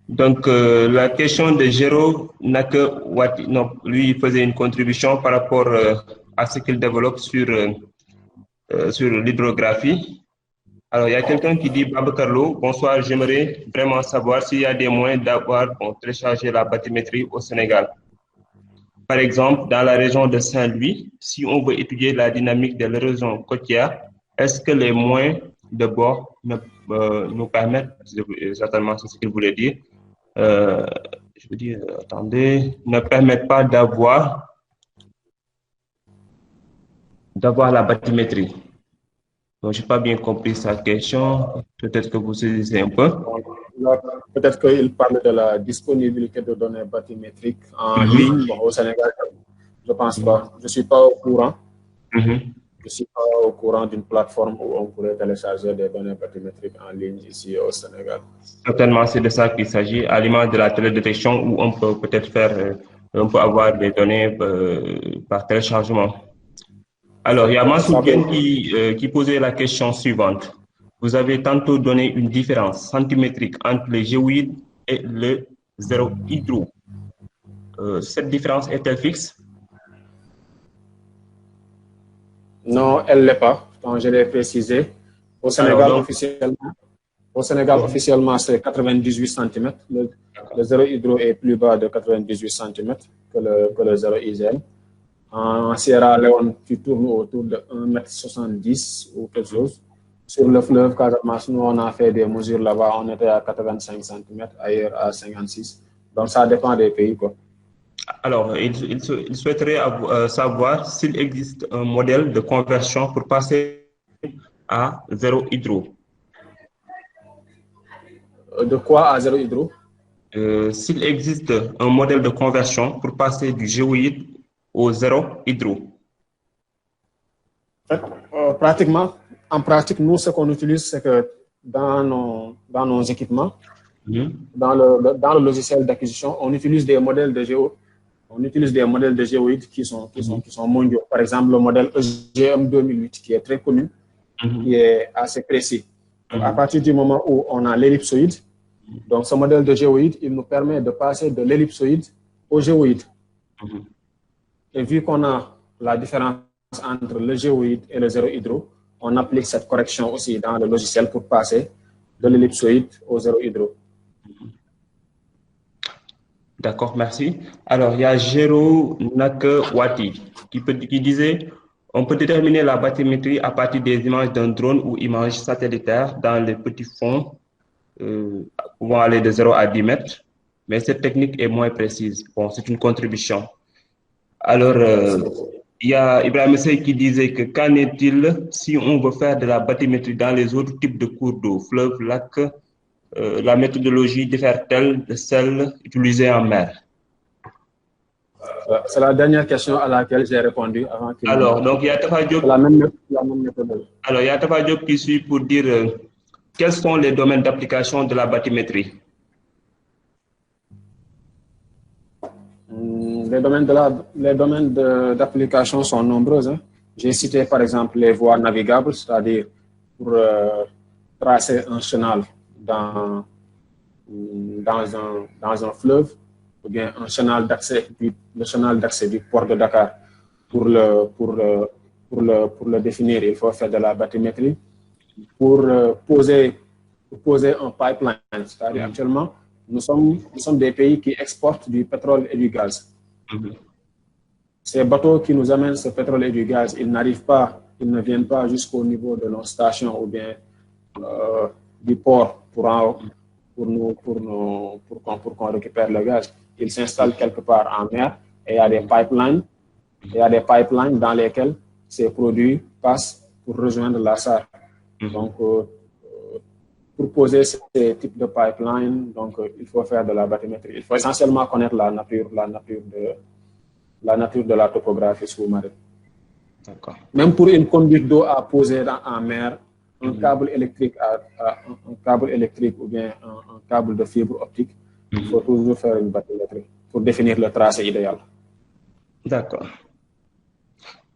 [SPEAKER 3] donc la question de Géraud Nakewati, non, lui il faisait une contribution par rapport à ce qu'il développe sur l'hydrographie. Alors, il y a quelqu'un qui dit, Baba Carlo, bonsoir, j'aimerais vraiment savoir s'il y a des moyens d'avoir téléchargé la bathymétrie au Sénégal. Par exemple, dans la région de Saint-Louis, si on veut étudier la dynamique de l'érosion côtière, est-ce que les moyens de bord nous permettent, exactement c'est ce qu'il voulait dire, je veux dire, attendez, ne permettent pas d'avoir la bathymétrie? Donc, je n'ai pas bien compris sa question. Peut-être que vous saisissez un peu.
[SPEAKER 2] Peut-être qu'il parle de la disponibilité de données bathymétriques en ligne. Bon, au Sénégal, je ne pense pas. Je ne suis pas au courant. Je ne suis pas au courant d'une plateforme où on pourrait télécharger des données bathymétriques en ligne ici au Sénégal.
[SPEAKER 3] Certainement, c'est de ça qu'il s'agit, à l'image de la télédétection où on peut peut-être on peut avoir des données par téléchargement. Alors, il y a Mansouken qui posait la question suivante. Vous avez tantôt donné une différence centimétrique entre le géoïde et le zéro hydro. Cette différence est-elle fixe?
[SPEAKER 2] Non, elle ne l'est pas. Comme je l'ai précisé, au Sénégal, officiellement, c'est 98 cm. Le zéro hydro est plus bas de 98 cm que le zéro IGN. En Sierra Leone, tu tournes autour de 1,70 m ou quelque chose. Sur le fleuve Casamance, nous, on a fait des mesures là-bas, on était à 85 cm, ailleurs à 56. Donc, ça dépend des pays, quoi.
[SPEAKER 3] Alors, il souhaiterait savoir s'il existe un modèle de conversion pour passer à zéro hydro.
[SPEAKER 2] De quoi à zéro hydro?
[SPEAKER 3] S'il existe un modèle de conversion pour passer du géoïde au zéro hydro.
[SPEAKER 2] Pratiquement, en pratique, nous, ce qu'on utilise, c'est que dans nos équipements, dans le logiciel d'acquisition, on utilise des modèles de géoïdes qui sont mondiaux. Par exemple, le modèle EGM 2008, qui est très connu, qui est assez précis. Donc, à partir du moment où on a l'ellipsoïde, Donc, ce modèle de géoïde, il nous permet de passer de l'ellipsoïde au géoïde. Et vu qu'on a la différence entre le géoïde et le zéro hydro, on applique cette correction aussi dans le logiciel pour passer de l'ellipsoïde au zéro hydro.
[SPEAKER 3] D'accord, merci. Alors, il y a Jero Nakewati qui disait on peut déterminer la bathymétrie à partir des images d'un drone ou images satellitaires dans les petits fonds pouvant aller de 0 à 10 mètres, mais cette technique est moins précise. Bon, c'est une contribution. Alors, il y a Ibrahim Sey qui disait que qu'en est-il si on veut faire de la bathymétrie dans les autres types de cours d'eau, fleuves, lacs, la méthodologie diffère-t-elle de celle utilisée en mer?
[SPEAKER 2] C'est la dernière question à laquelle j'ai répondu avant qu'il
[SPEAKER 3] Alors, donc, il y a Tafa Diop.
[SPEAKER 2] la même méthodologie.
[SPEAKER 3] Alors, il y a Tafa Diop qui suit pour dire quels sont les domaines d'application de la bathymétrie?
[SPEAKER 2] Les domaines d'application sont nombreux. Hein. J'ai cité par exemple les voies navigables, c'est-à-dire pour tracer un chenal dans un fleuve, ou bien un chenal d'accès, le chenal d'accès du port de Dakar. Pour le définir, il faut faire de la bathymétrie. Pour poser un pipeline, c'est-à-dire actuellement, nous sommes des pays qui exportent du pétrole et du gaz. Ces bateaux qui nous amènent ce pétrole et du gaz, ils ne viennent pas jusqu'au niveau de nos stations ou bien du port pour qu'on récupère le gaz. Ils s'installent quelque part en mer et il y a des pipelines dans lesquels ces produits passent pour rejoindre la SAR. Donc, pour poser ces types de pipelines, donc il faut faire de la bathymétrie. Il faut essentiellement connaître la nature de la topographie sous-marine. Même pour une conduite d'eau à poser en mer, un câble électrique ou bien un câble de fibre optique, il faut toujours faire une bathymétrie pour définir le tracé idéal.
[SPEAKER 3] D'accord.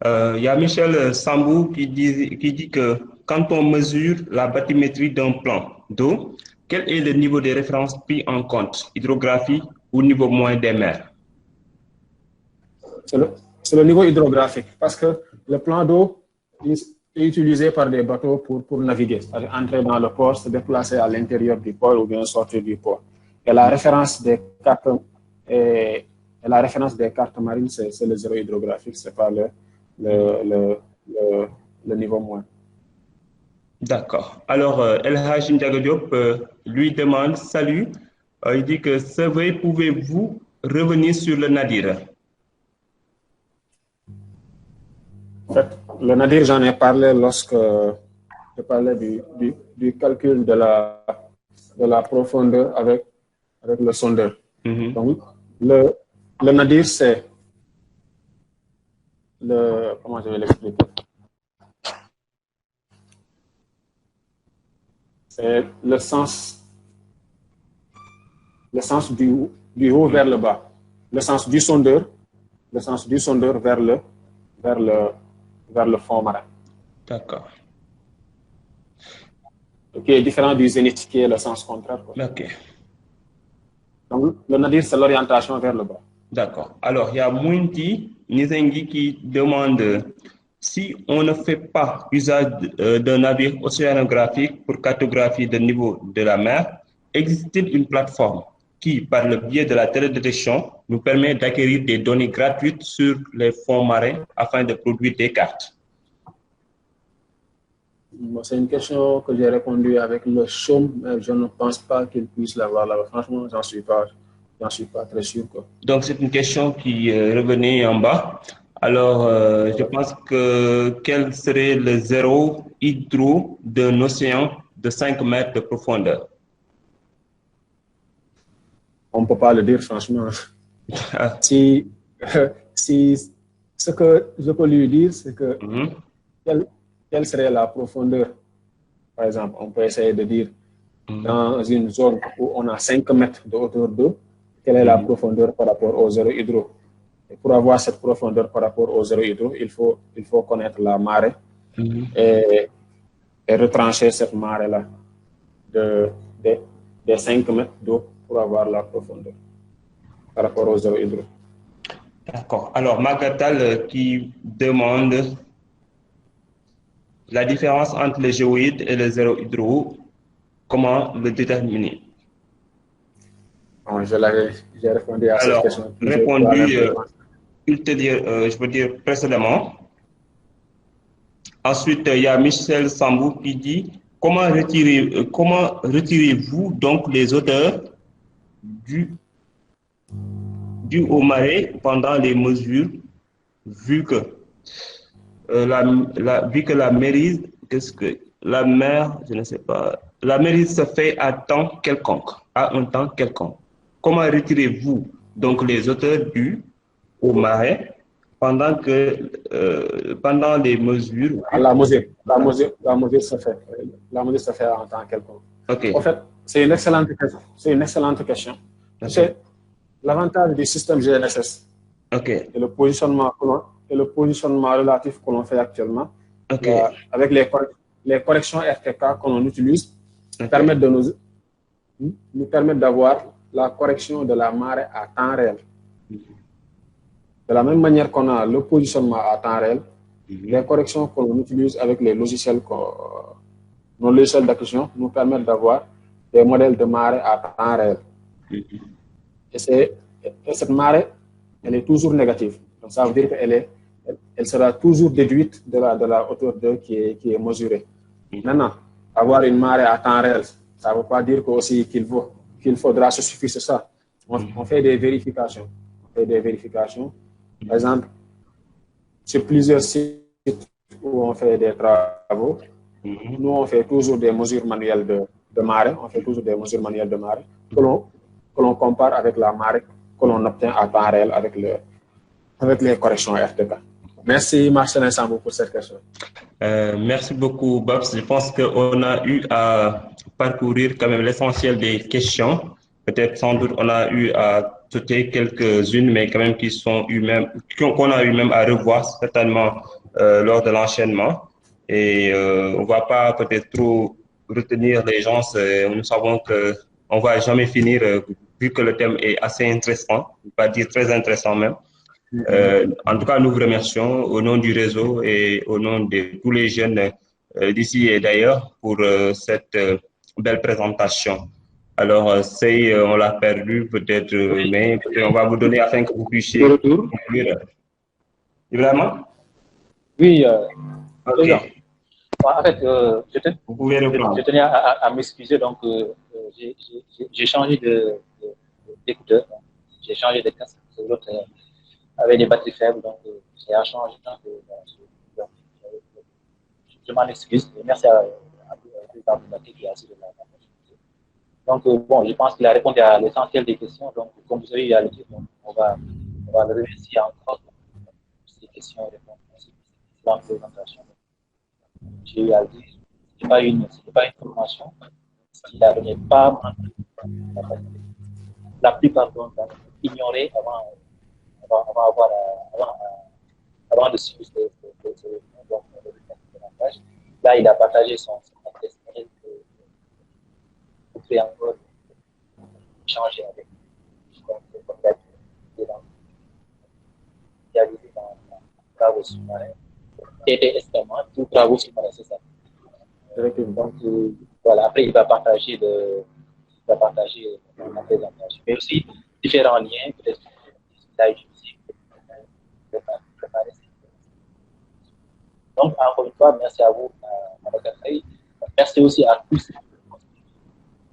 [SPEAKER 3] Il y a Michel Sambou qui dit que quand on mesure la bathymétrie d'un plan d'eau, quel est le niveau de référence pris en compte, hydrographie ou niveau moyen des mers?
[SPEAKER 2] C'est le niveau hydrographique, parce que le plan d'eau est utilisé par des bateaux pour naviguer, c'est-à-dire entrer dans le port, se déplacer à l'intérieur du port ou bien sortir du port. Et la référence des cartes marines, c'est le zéro hydrographique, c'est pas le niveau moyen.
[SPEAKER 3] D'accord. Alors, El Hajim Diop lui demande, salut, il dit que pouvez-vous revenir sur le Nadir?
[SPEAKER 2] En fait, le Nadir, j'en ai parlé lorsque je parlais du calcul de la profondeur avec le sondeur. Donc, le Nadir, c'est comment je vais l'expliquer? C'est le sens du haut vers le bas, le sens du sondeur vers le fond marin.
[SPEAKER 3] D'accord.
[SPEAKER 2] Qui est différent du zénith, qui est le sens contraire.
[SPEAKER 3] Ok.
[SPEAKER 2] Donc, le nadir, c'est l'orientation vers le bas.
[SPEAKER 3] D'accord. Alors, il y a Mwinti Nizengi qui demande si on ne fait pas usage d'un navire océanographique pour cartographier le niveau de la mer, existe-t-il une plateforme qui, par le biais de la télédétection, nous permet d'acquérir des données gratuites sur les fonds marins afin de produire des cartes?
[SPEAKER 2] C'est une question que j'ai répondu avec le chaume, mais je ne pense pas qu'il puisse l'avoir là. Franchement, j'en suis pas très sûr, quoi.
[SPEAKER 3] Donc, c'est une question qui revenait en bas. Alors, je pense que quel serait le zéro hydro d'un océan de 5 mètres de profondeur?
[SPEAKER 2] On ne peut pas le dire, franchement. Si ce que je peux lui dire, c'est que quelle serait la profondeur? Par exemple, on peut essayer de dire dans une zone où on a 5 mètres de hauteur d'eau, quelle est la profondeur par rapport au zéro hydro? Et pour avoir cette profondeur par rapport au zéro hydro, il faut connaître la marée et retrancher cette marée-là des 5 mètres d'eau pour avoir la profondeur par rapport au zéro hydro.
[SPEAKER 3] D'accord. Alors, Magatal qui demande la différence entre le géoïde et le zéro hydro, comment le déterminer?
[SPEAKER 2] Bon, j'ai répondu à cette question.
[SPEAKER 3] Répondu, je veux dire précédemment. Ensuite, il y a Michel Sambou qui dit comment retirez-vous donc les odeurs dues au marais pendant les mesures, vu que la mairie, la mer, je ne sais pas, la mairie se fait à un temps quelconque. Comment retirez-vous donc les odeurs dues au marais pendant les mesures?
[SPEAKER 2] La mesure se fait. La mesure se fait en temps quelconque.
[SPEAKER 3] Okay.
[SPEAKER 2] En fait, c'est une excellente question.
[SPEAKER 3] Okay.
[SPEAKER 2] C'est l'avantage du système GNSS.
[SPEAKER 3] Okay.
[SPEAKER 2] Et le positionnement relatif que l'on fait actuellement,
[SPEAKER 3] okay.
[SPEAKER 2] Avec les corrections RTK que l'on utilise, permettent de nous permettent d'avoir la correction de la marée à temps réel. De la même manière qu'on a le positionnement à temps réel, les corrections que l'on utilise avec les logiciels, nos logiciels d'acquisition nous permettent d'avoir des modèles de marée à temps réel. Et cette marée, elle est toujours négative. Donc ça veut dire qu'elle sera toujours déduite de la hauteur d'eau qui est mesurée. Maintenant, avoir une marée à temps réel, ça ne veut pas dire qu'il faudra se suffire à ça. On fait des vérifications. Par exemple, sur plusieurs sites où on fait des travaux, nous, on fait toujours des mesures manuelles de marée. On fait toujours des mesures manuelles de marée que l'on compare avec la marée que l'on obtient à temps réel avec les corrections RTK. Merci Marcelin Sambou pour cette question.
[SPEAKER 3] Merci beaucoup Babs. Je pense qu'on a eu à parcourir quand même l'essentiel des questions. Peut-être sans doute on a eu à sauter quelques-unes, mais quand même qu'on a eu même à revoir certainement lors de l'enchaînement. Et on ne va pas peut-être trop retenir les gens. Nous savons qu'on ne va jamais finir vu que le thème est assez intéressant, on ne pas dire très intéressant même. En tout cas, nous vous remercions au nom du réseau et au nom de tous les jeunes d'ici et d'ailleurs pour cette belle présentation. Alors, on l'a perdu peut-être, mais on va vous donner afin que vous puissiez conclure. Ibrahima?
[SPEAKER 4] Oui,
[SPEAKER 3] ok.
[SPEAKER 4] En fait, je tenais à m'excuser, donc j'ai changé d'écouteur, j'ai changé de casque, l'autre avait des batteries faibles, donc j'ai changé. Je m'en excuse, merci à Abdou qui a assis de la opportunité. Donc, bon, je pense qu'il a répondu à l'essentiel des questions, donc comme vous avez eu à le dire, on va le remercier encore pour ces questions et réponses, merci pour cette présentation. J'ai eu à le dire, ce n'est pas une formation, il n'est pas la plupart d'entre nous ignoraient avant de suivre ce donc là, il a partagé son expérience pour créer encore échanger avec comme réalisé dans travaux sous-marins. TTS-MA, tout travaux sous-marins, c'est ça. Donc, voilà, après, il va partager la présentation. Mais aussi, différents liens, peut-être qu'il a utilisé pour préparer cette présentation. Donc, encore une fois, merci à vous, Mme Gafaï. Merci aussi à tous.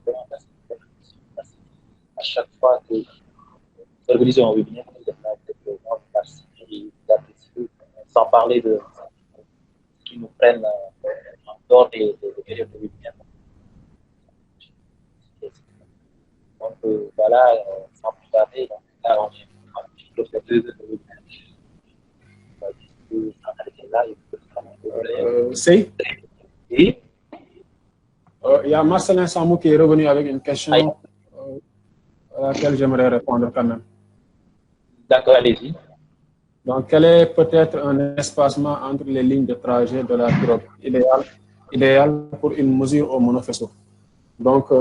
[SPEAKER 4] Merci. À chaque fois que nous organisons un webinaire, vous êtes là, peut-être participer, sans parler de ce qui nous prennent en dehors des périodes de webinaire. Donc voilà, sans plus tarder, là on vient de faire 2 heures de webinaire.
[SPEAKER 2] C'est il y a Marcelin Sambou qui est revenu avec une question à laquelle j'aimerais répondre quand même.
[SPEAKER 4] D'accord, allez-y.
[SPEAKER 2] Donc, quel est peut-être un espacement entre les lignes de trajet de la pirogue idéal pour une mesure au monofaisceau? Donc,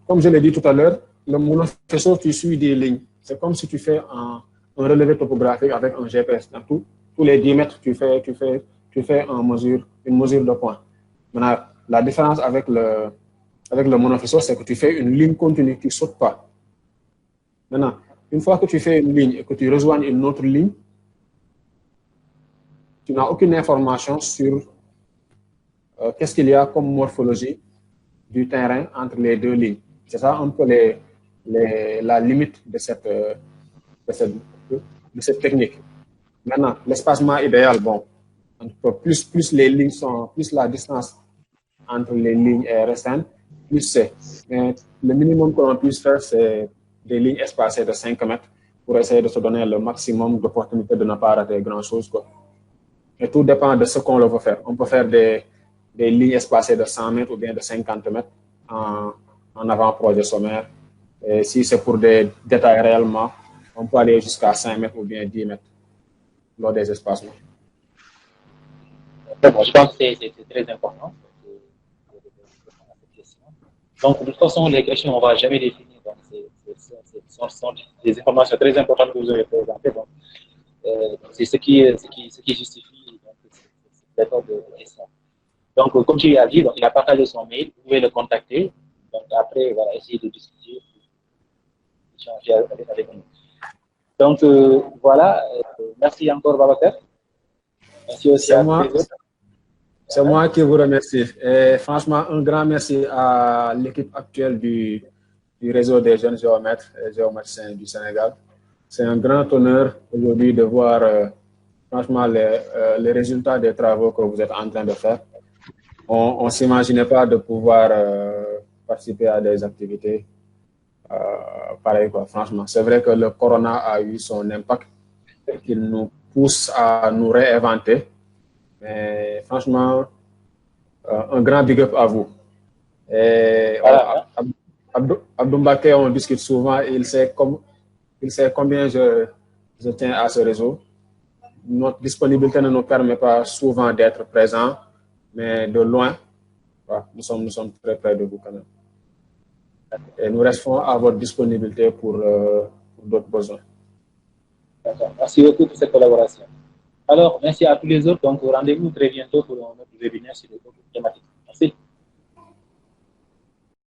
[SPEAKER 2] comme je l'ai dit tout à l'heure, le monofaisceau, tu suis des lignes. C'est comme si tu fais un relevé topographique avec un GPS. Dans tous les 10 mètres, tu fais une mesure de point. Maintenant, la différence avec le monofaisceau, c'est que tu fais une ligne continue, tu ne sautes pas. Maintenant, une fois que tu fais une ligne et que tu rejoignes une autre ligne, tu n'as aucune information sur qu'est-ce qu'il y a comme morphologie du terrain entre les deux lignes. C'est ça un peu la limite de cette technique. Maintenant, l'espacement idéal, bon, plus les lignes sont, plus la distance entre les lignes est restreinte, plus c'est. Mais le minimum que l'on puisse faire, c'est des lignes espacées de 5 mètres pour essayer de se donner le maximum d'opportunités de ne pas rater grand-chose, quoi. Et tout dépend de ce qu'on veut faire. On peut faire des lignes espacées de 100 mètres ou bien de 50 mètres en avant-projet sommaire. Et si c'est pour des détails réellement, on peut aller jusqu'à 5 mètres ou bien 10 mètres lors des espacements.
[SPEAKER 4] Bon, je pense que c'est très important. Donc, de toute façon, les questions, on ne va jamais les finir. Donc, ce sont des informations très importantes que vous avez présentées. Donc, c'est ce qui justifie cette méthode de question. Donc, comme tu l'as dit, donc, il a partagé son mail, vous pouvez le contacter. Donc, après, voilà, essayer de discuter, échanger avec nous. Donc, voilà, merci encore, Babacar. Merci aussi à tous les autres.
[SPEAKER 2] C'est moi qui vous remercie. Et franchement, un grand merci à l'équipe actuelle du réseau des jeunes géomètres et géométriciens du Sénégal. C'est un grand honneur aujourd'hui de voir franchement les résultats des travaux que vous êtes en train de faire. On ne s'imaginait pas de pouvoir participer à des activités pareilles, quoi, franchement. C'est vrai que le corona a eu son impact et qu'il nous pousse à nous réinventer. Mais franchement, un grand big up à vous. Et voilà. Abdou Mbaké, on discute souvent, il sait combien je tiens à ce réseau. Notre disponibilité ne nous permet pas souvent d'être présents, mais de loin, voilà, nous sommes très près de vous quand même. Et nous restons à votre disponibilité pour d'autres besoins.
[SPEAKER 4] Merci beaucoup pour cette collaboration. Alors, merci à tous les autres. Donc, rendez-vous très bientôt pour notre webinaire sur les autres thématiques. Merci.